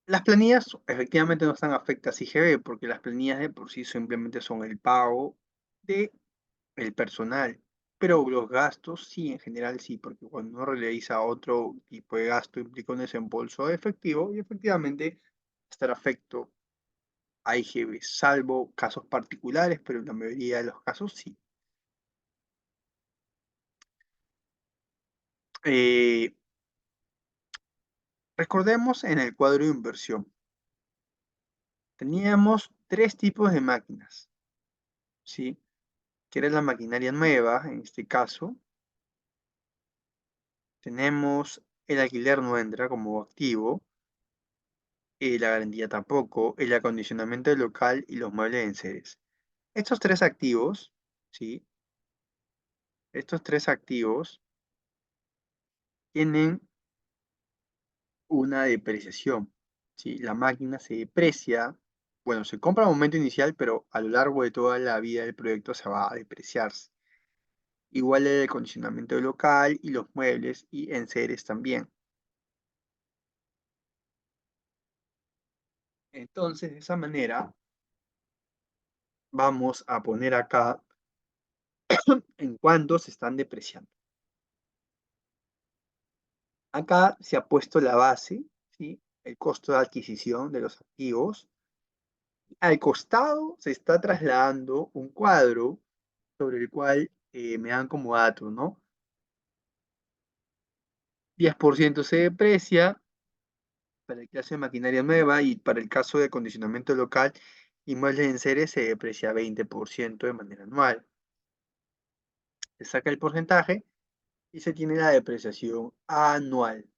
las planillas efectivamente no están afectas a IGB porque las planillas de por sí simplemente son el pago de el personal. Pero los gastos sí, en general sí, porque cuando uno realiza otro tipo de gasto implica un desembolso efectivo y efectivamente estar afecto a IGB, salvo casos particulares, pero en la mayoría de los casos sí. Eh, Recordemos en el cuadro de inversión, teníamos tres tipos de máquinas, ¿sí? Que era la maquinaria nueva, en este caso, tenemos el alquiler no entra como activo, la garantía tampoco, el acondicionamiento del local y los muebles en series. Estos tres activos, ¿sí? Estos tres activos tienen una depreciación, ¿sí? La máquina se deprecia, bueno, se compra a momento inicial, pero a lo largo de toda la vida del proyecto se va a depreciarse. Igual el acondicionamiento del local y los muebles y enseres también. Entonces, de esa manera, vamos a poner acá en cuánto se están depreciando. Acá se ha puesto la base, ¿sí? El costo de adquisición de los activos. Al costado se está trasladando un cuadro sobre el cual me dan como datos, ¿no? 10% se deprecia para el caso de maquinaria nueva y para el caso de acondicionamiento local y muebles en serie se deprecia 20% de manera anual. Se saca el porcentaje y se tiene la depreciación anual.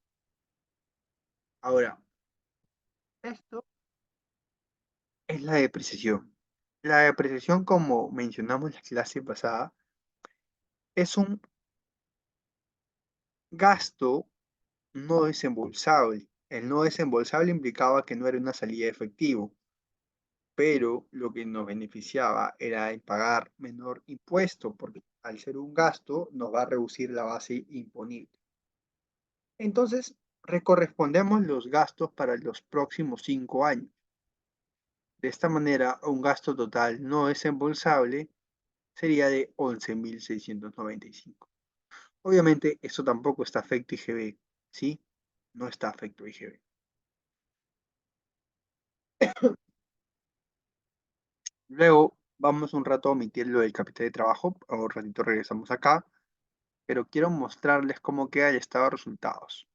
Ahora, esto es la depreciación. La depreciación, como mencionamos en la clase pasada, es un gasto no desembolsable. El no desembolsable implicaba que no era una salida de efectivo, pero lo que nos beneficiaba era el pagar menor impuesto, porque al ser un gasto nos va a reducir la base imponible. Entonces, recorrespondemos los gastos para los próximos 5 años. De esta manera, un gasto total no desembolsable sería de 11.695. Obviamente, eso tampoco está afecto IGB, ¿sí? No está afecto IGB. Luego vamos un rato a omitir lo del capital de trabajo, o un ratito regresamos acá, pero quiero mostrarles cómo queda el estado de resultados.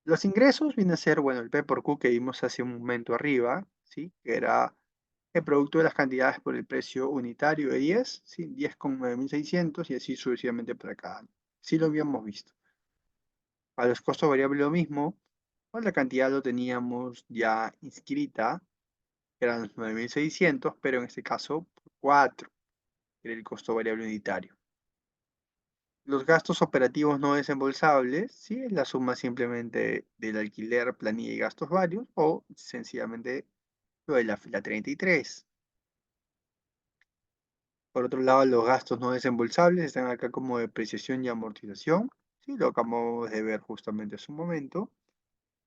Los ingresos vienen a ser, bueno, el P por Q que vimos hace un momento arriba, ¿sí? Que era el producto de las cantidades por el precio unitario de 10, ¿sí? 10 con 9.600 y así sucesivamente para cada año. Sí lo habíamos visto. A los costos variables lo mismo, pues la cantidad lo teníamos ya inscrita, que eran los 9.600, pero en este caso por 4, que era el costo variable unitario. Los gastos operativos no desembolsables, ¿sí? Es la suma simplemente del alquiler, planilla y gastos varios, o sencillamente lo de la fila 33. Por otro lado, los gastos no desembolsables están acá como depreciación y amortización, ¿sí? Lo acabamos de ver justamente hace un momento.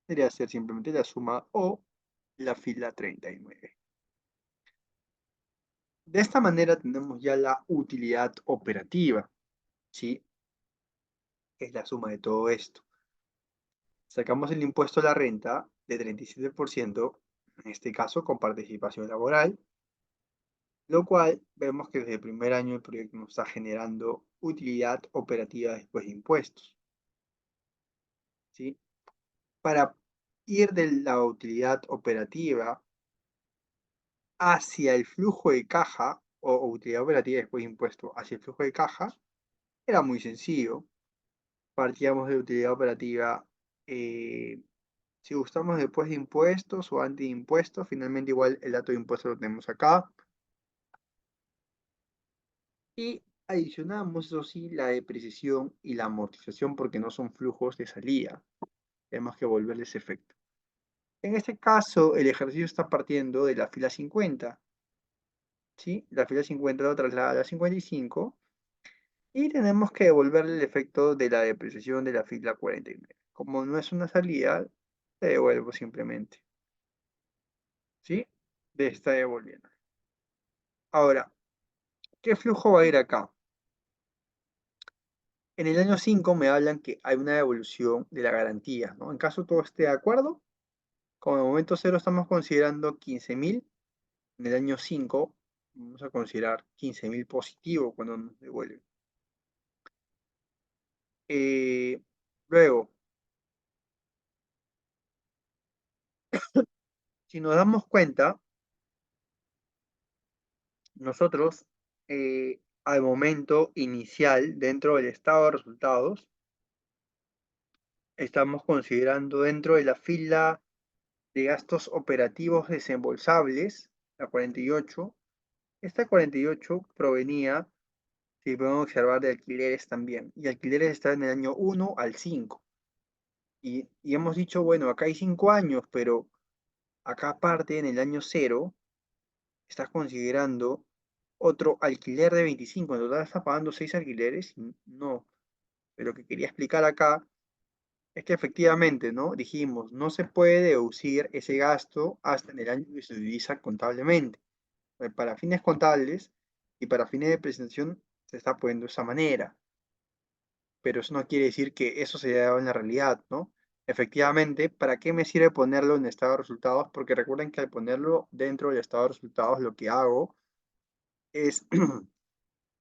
Debería ser simplemente la suma o la fila 39. De esta manera tenemos ya la utilidad operativa, ¿sí? Es la suma de todo esto. Sacamos el impuesto a la renta de 37%, en este caso con participación laboral, lo cual vemos que desde el primer año el proyecto nos está generando utilidad operativa después de impuestos. ¿sí? Para ir de la utilidad operativa hacia el flujo de caja, o utilidad operativa después de impuesto, hacia el flujo de caja, era muy sencillo. Partíamos de utilidad operativa, si gustamos después de impuestos o antes de impuestos, finalmente igual el dato de impuestos lo tenemos acá. Y adicionamos, eso sí, la depreciación y la amortización porque no son flujos de salida. Tenemos que volverles efecto. En este caso, el ejercicio está partiendo de la fila 50, ¿sí? La fila 50 lo traslada a la 55 y tenemos que devolverle el efecto de la depreciación de la fila 49. Como no es una salida, le devuelvo simplemente, ¿sí? De esta devolviendo. Ahora, ¿qué flujo va a ir acá? En el año 5 me hablan que hay una devolución de la garantía, ¿no? En caso todo esté de acuerdo, como en el momento cero estamos considerando 15.000, en el año 5 vamos a considerar 15.000 positivo cuando nos devuelven. Luego, si nos damos cuenta, nosotros al momento inicial dentro del estado de resultados, estamos considerando dentro de la fila de gastos operativos desembolsables, la 48. Esta 48 provenía, si podemos observar, de alquileres también. Y alquileres está en el año 1 al 5. Y hemos dicho, bueno, acá hay 5 años, pero acá aparte, en el año 0, estás considerando otro alquiler de 25. En total estás pagando 6 alquileres. No. Pero lo que quería explicar acá es que efectivamente, ¿no? Dijimos, no se puede deducir ese gasto hasta en el año que se utiliza contablemente. Para fines contables y para fines de presentación se está poniendo de esa manera, pero eso no quiere decir que eso se haya dado en la realidad, ¿no? Efectivamente, ¿para qué me sirve ponerlo en estado de resultados? Porque recuerden que al ponerlo dentro del estado de resultados, lo que hago es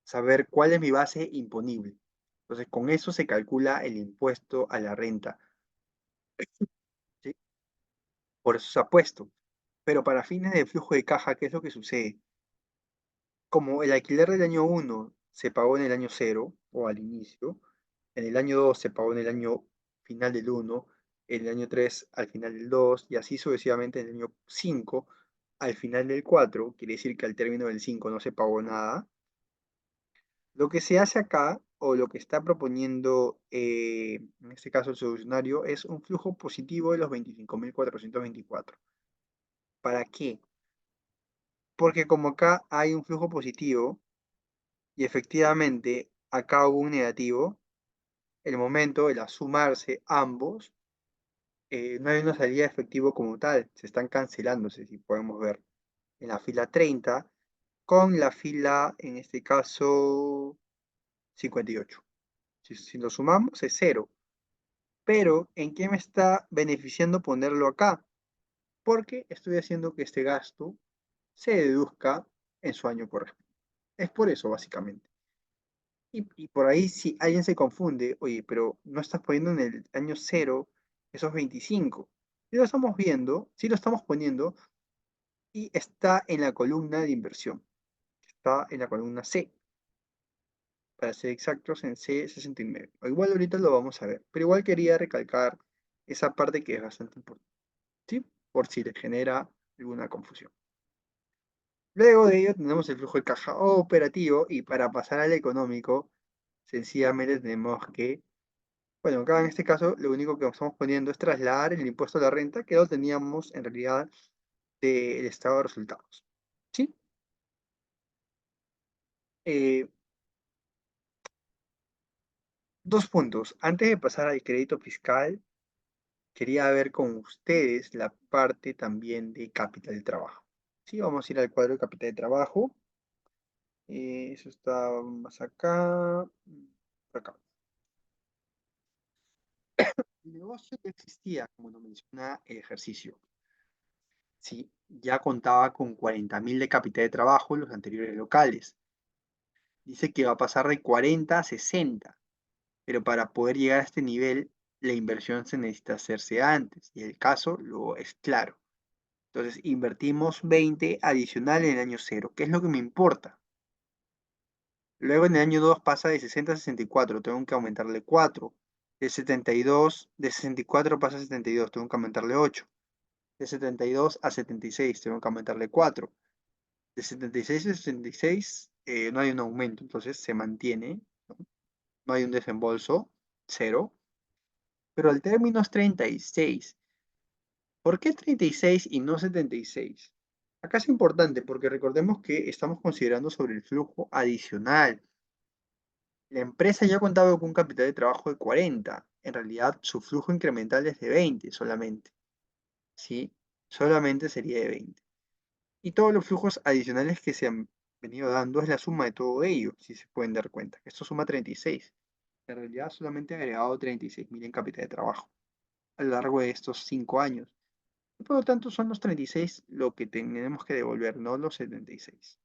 saber cuál es mi base imponible. Entonces, con eso se calcula el impuesto a la renta, ¿sí? Por eso se ha puesto. Pero para fines de flujo de caja, ¿qué es lo que sucede? Como el alquiler del año 1 se pagó en el año 0 o al inicio, en el año 2 se pagó en el año final del 1, en el año 3 al final del 2 y así sucesivamente en el año 5 al final del 4, quiere decir que al término del 5 no se pagó nada. Lo que se hace acá, o lo que está proponiendo en este caso el solucionario, es un flujo positivo de los 25.424. ¿Para qué? Porque como acá hay un flujo positivo, y efectivamente acá hubo un negativo, el momento de la sumarse ambos, no hay una salida de efectivo como tal, se están cancelándose, si podemos ver, en la fila 30 con la fila, en este caso, 58. Si lo sumamos es cero. Pero, ¿en qué me está beneficiando ponerlo acá? Porque estoy haciendo que este gasto se deduzca en su año correspondiente. Es por eso, básicamente. Y por ahí si alguien se confunde, oye, pero no estás poniendo en el año cero esos 25. Si lo estamos viendo, si lo estamos poniendo y está en la columna de inversión. Está en la columna C. Para ser exactos, en C69. O igual ahorita lo vamos a ver. Pero igual quería recalcar esa parte que es bastante importante. ¿Sí? Por si les genera alguna confusión. Luego de ello tenemos el flujo de caja operativo y para pasar al económico, sencillamente tenemos que, bueno, acá en este caso lo único que estamos poniendo es trasladar el impuesto a la renta que lo teníamos en realidad del estado de resultados. ¿Sí? Eh, Dos puntos. Antes de pasar al crédito fiscal, quería ver con ustedes la parte también de capital de trabajo. Sí, vamos a ir al cuadro de capital de trabajo. Eso está más acá. Por acá. El negocio ya existía, como lo menciona el ejercicio. Sí, ya contaba con 40.000 de capital de trabajo en los anteriores locales. Dice que va a pasar de 40 a 60, pero para poder llegar a este nivel la inversión se necesita hacerse antes y el caso lo es claro. Entonces invertimos 20 adicional en el año cero. ¿Qué es lo que me importa? Luego en el año 2 pasa de 60 a 64, tengo que aumentarle 4. De 72, de 64 pasa a 72, tengo que aumentarle 8. De 72 a 76, tengo que aumentarle 4. De 76 a 76 no hay un aumento, entonces se mantiene, ¿no? No hay un desembolso, 0. Pero el término es 36. ¿Por qué 36 y no 76? Acá es importante porque recordemos que estamos considerando sobre el flujo adicional. La empresa ya contaba con un capital de trabajo de 40. En realidad, su flujo incremental es de 20 solamente. ¿Sí? Solamente sería de 20. Y todos los flujos adicionales que se han venido dando es la suma de todo ello, si se pueden dar cuenta. Esto suma 36. En realidad, solamente he agregado 36.000 en capital de trabajo a lo largo de estos 5 años. Y por lo tanto, son los 36 lo que tenemos que devolver, no los 76.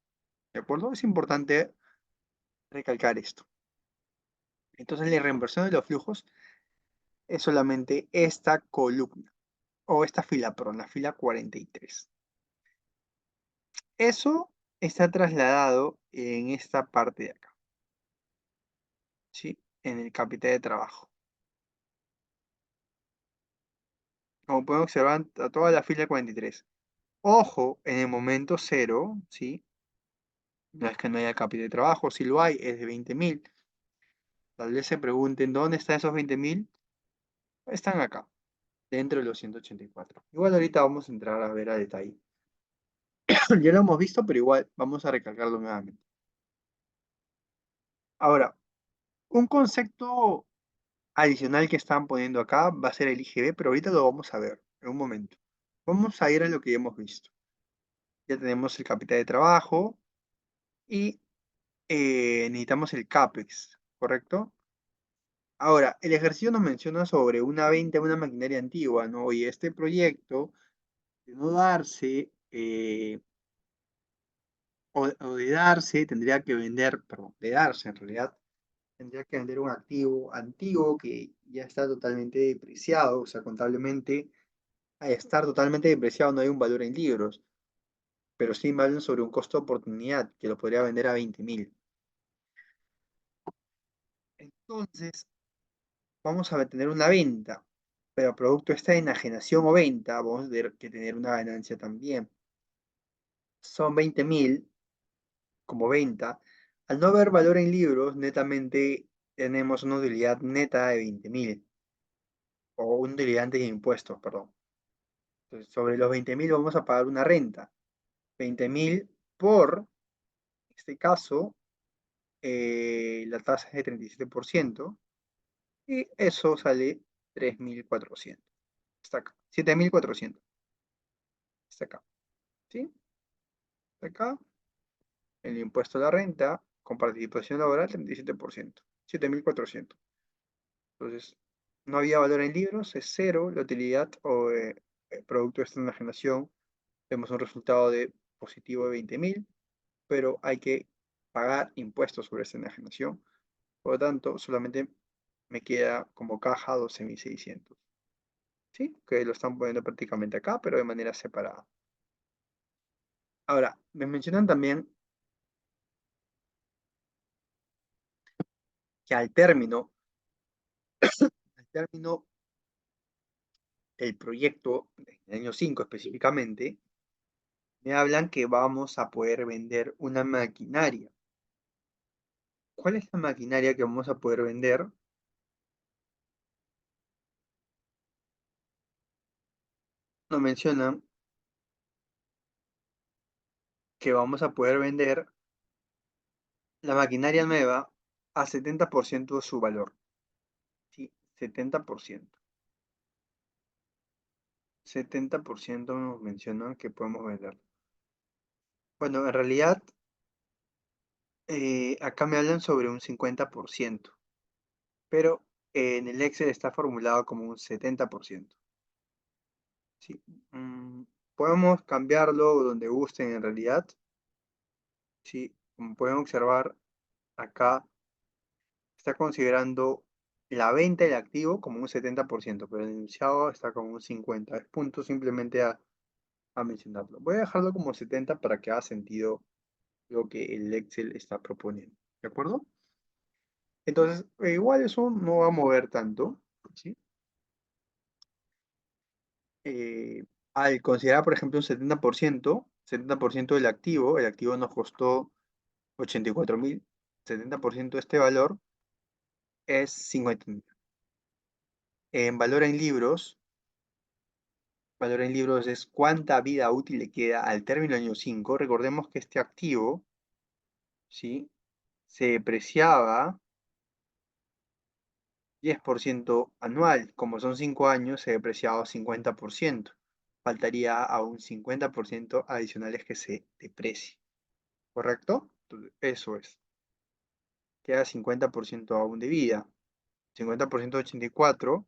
¿De acuerdo? Es importante recalcar esto. Entonces, la reinversión de los flujos es solamente esta columna o esta fila, perdón, la fila 43. Eso está trasladado en esta parte de acá, ¿sí? En el capital de trabajo. Como pueden observar, a toda la fila 43. Ojo, en el momento cero, ¿sí? No es que no haya capital de trabajo, si lo hay, es de 20.000. Tal vez se pregunten, ¿dónde están esos 20.000? Están acá, dentro de los 184. Igual ahorita vamos a entrar a ver a detalle. Ya lo hemos visto, pero igual vamos a recalcarlo nuevamente. Ahora, un concepto adicional que están poniendo acá va a ser el IGB, pero ahorita lo vamos a ver en un momento. Vamos a ir a lo que ya hemos visto. Ya tenemos el capital de trabajo y necesitamos el CAPEX, ¿correcto? Ahora, el ejercicio nos menciona sobre una venta de una maquinaria antigua, ¿no? Y este proyecto, de no darse, o de darse, tendría que vender, perdón, de darse en realidad, tendría que vender un activo antiguo que ya está totalmente depreciado, o sea, contablemente, al estar totalmente depreciado no hay un valor en libros, pero sí me hablan sobre un costo de oportunidad que lo podría vender a 20.000. Entonces, vamos a tener una venta, pero producto de esta enajenación o venta, vamos a tener que tener una ganancia también. Son 20.000 como venta. Al no haber valor en libros, netamente tenemos una utilidad neta de 20.000, o una utilidad antes de impuestos, perdón. Entonces, sobre los 20.000 vamos a pagar una renta. 20.000 por, en este caso, la tasa es de 37%, y eso sale 3.400. Está acá. 7.400. Está acá. ¿Sí? Está acá. El impuesto a la renta con participación laboral, 37%. 7.400. Entonces, no había valor en libros, es cero la utilidad o producto de esta enajenación. Vemos un resultado de positivo de 20.000, pero hay que pagar impuestos sobre esta enajenación. Por lo tanto, solamente me queda como caja 12.600. ¿Sí? Que lo están poniendo prácticamente acá, pero de manera separada. Ahora, me mencionan también que al término el proyecto, en el año 5 específicamente, me hablan que vamos a poder vender una maquinaria. ¿Cuál es la maquinaria que vamos a poder vender? Nos mencionan que vamos a poder vender la maquinaria nueva a 70% de su valor. ¿Sí? 70%. 70% nos mencionan que podemos vender. Bueno, en realidad, acá me hablan sobre un 50%, pero en el Excel está formulado como un 70%. ¿Sí? Podemos cambiarlo donde gusten en realidad. ¿Sí? Como pueden observar, acá está considerando la venta del activo como un 70%, pero el enunciado está como un 50%. Es punto simplemente a mencionarlo. Voy a dejarlo como 70 para que haga sentido lo que el Excel está proponiendo. ¿De acuerdo? Entonces, igual eso no va a mover tanto, ¿sí? Al considerar, por ejemplo, un 70% del activo, el activo nos costó 84.000, 70% de este valor es 50.000. En valor en libros es cuánta vida útil le queda al término del año 5. Recordemos que este activo, ¿sí? Se depreciaba 10% anual. Como son 5 años, se depreciaba 50%. Faltaría aún 50% adicionales que se deprecie. ¿Correcto? Entonces, eso es. Queda 50% aún de vida. 50% de 84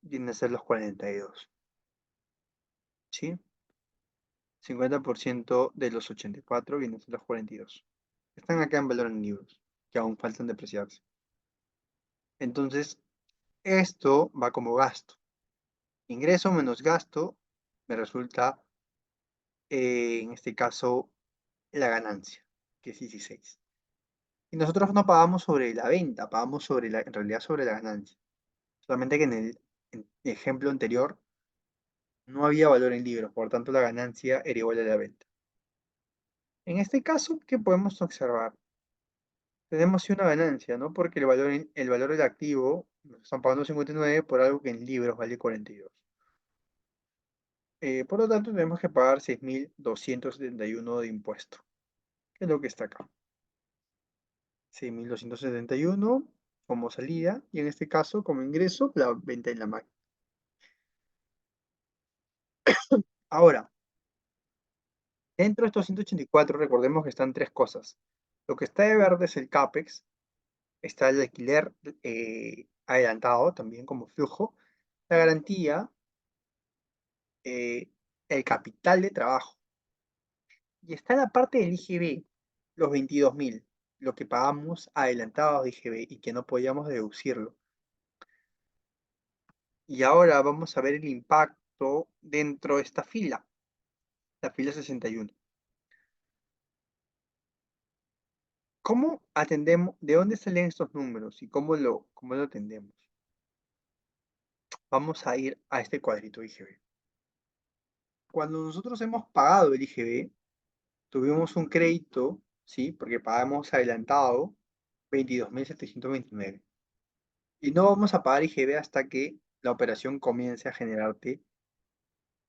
viene a ser los 42. ¿Sí? 50% de los 84 viene a ser los 42. Están acá en valor en libros, que aún faltan depreciarse. Entonces, esto va como gasto. Ingreso menos gasto me resulta, en este caso, la ganancia, que es 16. Y nosotros no pagamos sobre la venta, pagamos en realidad sobre la ganancia. Solamente que en el ejemplo anterior no había valor en libros, por tanto la ganancia era igual a la venta. En este caso, ¿qué podemos observar? Tenemos sí una ganancia, ¿no? Porque el valor del activo, nos están pagando 59 por algo que en libros vale 42. Por lo tanto, tenemos que pagar 6.271 de impuesto, que es lo que está acá. 6.271 como salida, y en este caso, como ingreso, la venta en la máquina. Ahora, dentro de estos 184, recordemos que están tres cosas. Lo que está de verde es el CAPEX, está el alquiler adelantado también como flujo, la garantía, eh, el capital de trabajo. Y está la parte del IGB, los 22.000, lo que pagamos adelantado de IGB y que no podíamos deducirlo. Y ahora vamos a ver el impacto dentro de esta fila, la fila 61. ¿Cómo atendemos? ¿De dónde salen estos números y cómo lo atendemos? Vamos a ir a este cuadrito IGB. Cuando nosotros hemos pagado el IGB, tuvimos un crédito, ¿sí? Porque pagamos adelantado 22.729. Y no vamos a pagar IGB hasta que la operación comience a generarte,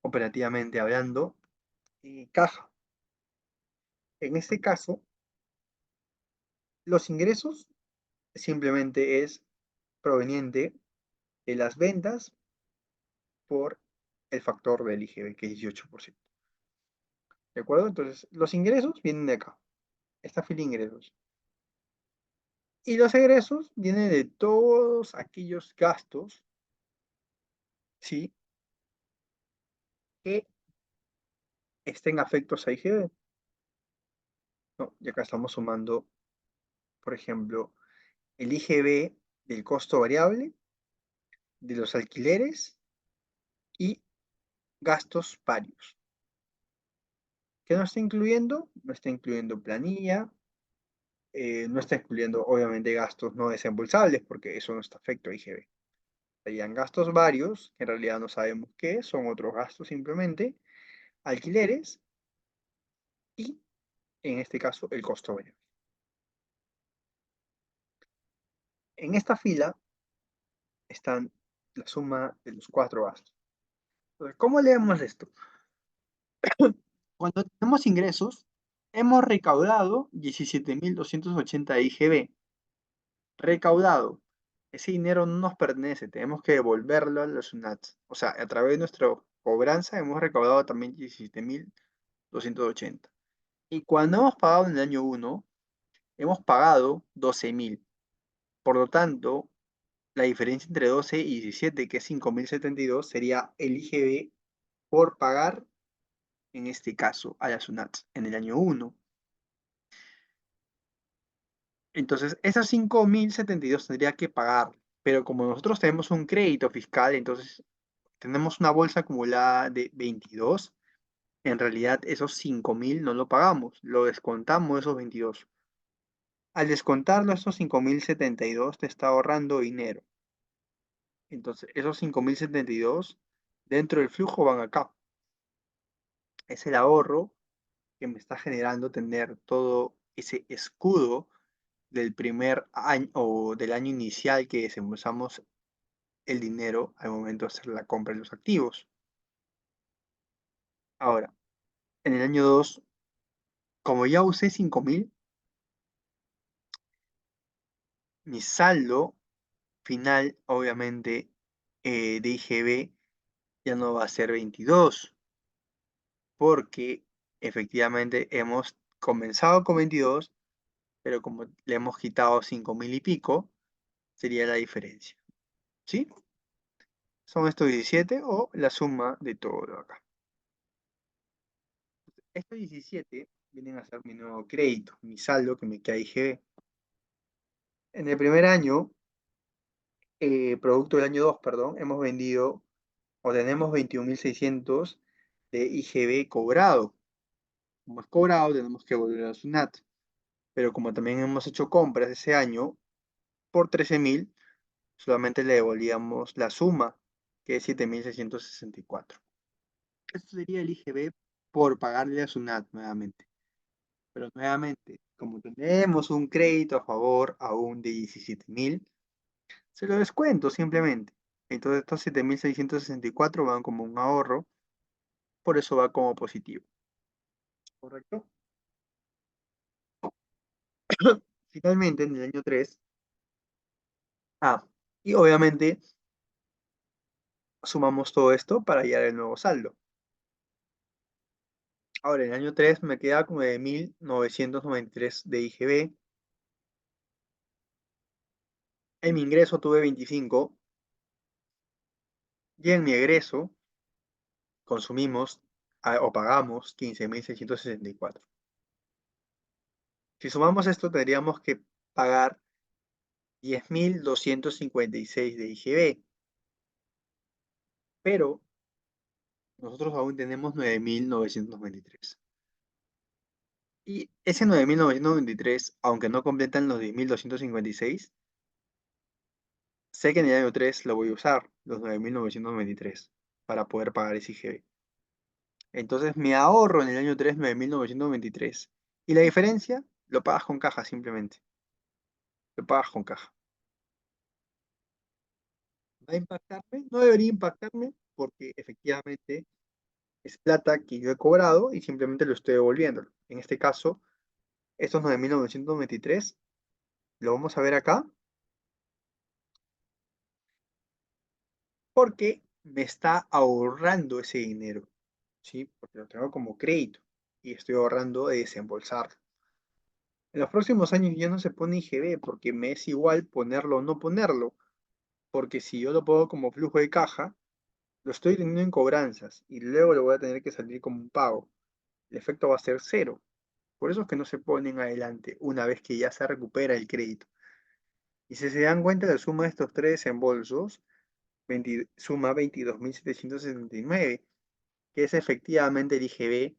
operativamente hablando, caja. En este caso, los ingresos simplemente es proveniente de las ventas por el factor del IGB, que es 18%. ¿De acuerdo? Entonces, los ingresos vienen de acá, esta fila de ingresos. Y los egresos vienen de todos aquellos gastos, ¿sí? Que estén afectos a IGB. ¿No? Y acá estamos sumando, por ejemplo, el IGB del costo variable, de los alquileres y gastos varios. ¿Qué no está incluyendo? No está incluyendo planilla, no está incluyendo obviamente gastos no desembolsables porque eso no está afecto a IGB. Serían gastos varios, que en realidad no sabemos qué, son otros gastos simplemente, alquileres y en este caso el costo variable. En esta fila están la suma de los cuatro gastos. Entonces, ¿cómo leemos esto? Cuando tenemos ingresos, hemos recaudado 17.280 de IGB. Recaudado. Ese dinero no nos pertenece, tenemos que devolverlo a los UNATS. O sea, a través de nuestra cobranza hemos recaudado también 17.280. Y cuando hemos pagado en el año 1, hemos pagado 12.000. Por lo tanto, la diferencia entre 12 y 17, que es 5.072, sería el IGB por pagar, en este caso, a las UNATS en el año 1. Entonces, esos 5.072 tendría que pagar, pero como nosotros tenemos un crédito fiscal, entonces tenemos una bolsa acumulada de 22, en realidad esos 5.000 no lo pagamos, lo descontamos esos 22. Al descontarlo, esos 5.072 te está ahorrando dinero. Entonces, esos 5.072 dentro del flujo van acá. Es el ahorro que me está generando tener todo ese escudo del primer año o del año inicial que desembolsamos el dinero al momento de hacer la compra de los activos. Ahora, en el año 2, como ya usé 5.000, mi saldo final, obviamente, de IGB ya no va a ser 22, porque efectivamente hemos comenzado con 22, pero como le hemos quitado 5.000 y pico, sería la diferencia. ¿Sí? Son estos 17 o la suma de todo lo acá. Estos 17 vienen a ser mi nuevo crédito, mi saldo que me queda IGB. En el primer año, producto del año 2, perdón, hemos vendido o tenemos 21.600 de IGB cobrado. Como es cobrado, tenemos que volver a SUNAT. Pero como también hemos hecho compras ese año por 13.000, solamente le devolvíamos la suma, que es 7.664. Esto sería el IGB por pagarle a SUNAT nuevamente. Pero nuevamente, como tenemos un crédito a favor aún de 17.000, se lo descuento simplemente. Entonces estos 7.664 van como un ahorro, por eso va como positivo. ¿Correcto? Finalmente, en el año 3, y obviamente sumamos todo esto para hallar el nuevo saldo. Ahora, en el año 3 me queda como de 1.993 de IGB. En mi ingreso tuve 25 y en mi egreso consumimos o pagamos 15.664. Si sumamos esto, tendríamos que pagar 10.256 de IGB, pero nosotros aún tenemos 9.993. Y ese 9.993, aunque no completan los 10.256, sé que en el año 3 lo voy a usar, los 9.993, para poder pagar ese IGB. Entonces me ahorro en el año 3 9.993. Y la diferencia, lo pagas con caja simplemente. Lo pagas con caja. ¿Va a impactarme? No debería impactarme porque efectivamente es plata que yo he cobrado y simplemente lo estoy devolviendo. En este caso, estos 9.993 lo vamos a ver acá porque me está ahorrando ese dinero, ¿sí? Porque lo tengo como crédito y estoy ahorrando de desembolsar. En los próximos años ya no se pone IGB porque me es igual ponerlo o no ponerlo, porque si yo lo pongo como flujo de caja, lo estoy teniendo en cobranzas y luego lo voy a tener que salir como un pago. El efecto va a ser cero. Por eso es que no se ponen adelante una vez que ya se recupera el crédito. Y si se dan cuenta, la suma de estos tres desembolsos suma 22.779, que es efectivamente el IGB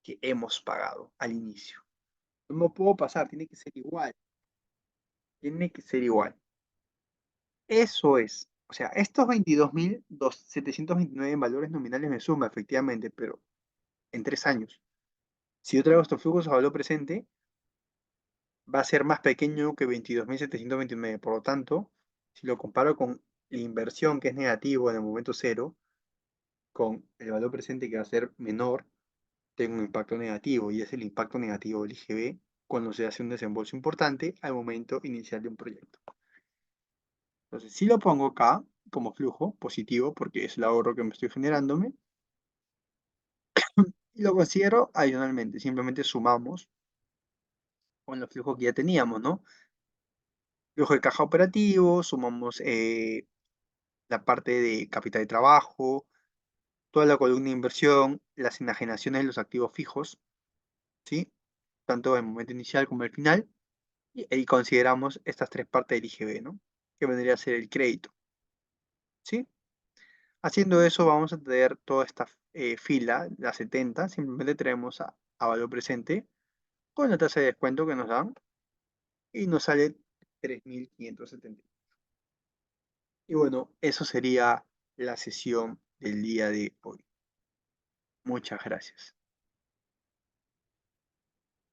que hemos pagado al inicio. No puedo pasar, tiene que ser igual. Tiene que ser igual. Eso es. O sea, estos 22.729 en valores nominales me suma efectivamente, pero en 3 años. Si yo traigo estos flujos a valor presente, va a ser más pequeño que 22.729. Por lo tanto, si lo comparo con la inversión que es negativo en el momento cero, con el valor presente que va a ser menor, tengo un impacto negativo y es el impacto negativo del IGB cuando se hace un desembolso importante al momento inicial de un proyecto. Entonces, si lo pongo acá como flujo positivo, porque es el ahorro que me estoy generándome, y lo considero adicionalmente, simplemente sumamos con los flujos que ya teníamos, ¿no? Flujo de caja operativo, sumamos la parte de capital de trabajo, toda la columna de inversión, las enajenaciones de los activos fijos, ¿sí? Tanto en el momento inicial como el final, y consideramos estas tres partes del IGB, ¿no? Que vendría a ser el crédito, ¿sí? Haciendo eso vamos a tener toda esta fila, la 70, simplemente traemos a valor presente con la tasa de descuento que nos dan y nos sale 3.570. Y bueno, eso sería la sesión del día de hoy. Muchas gracias.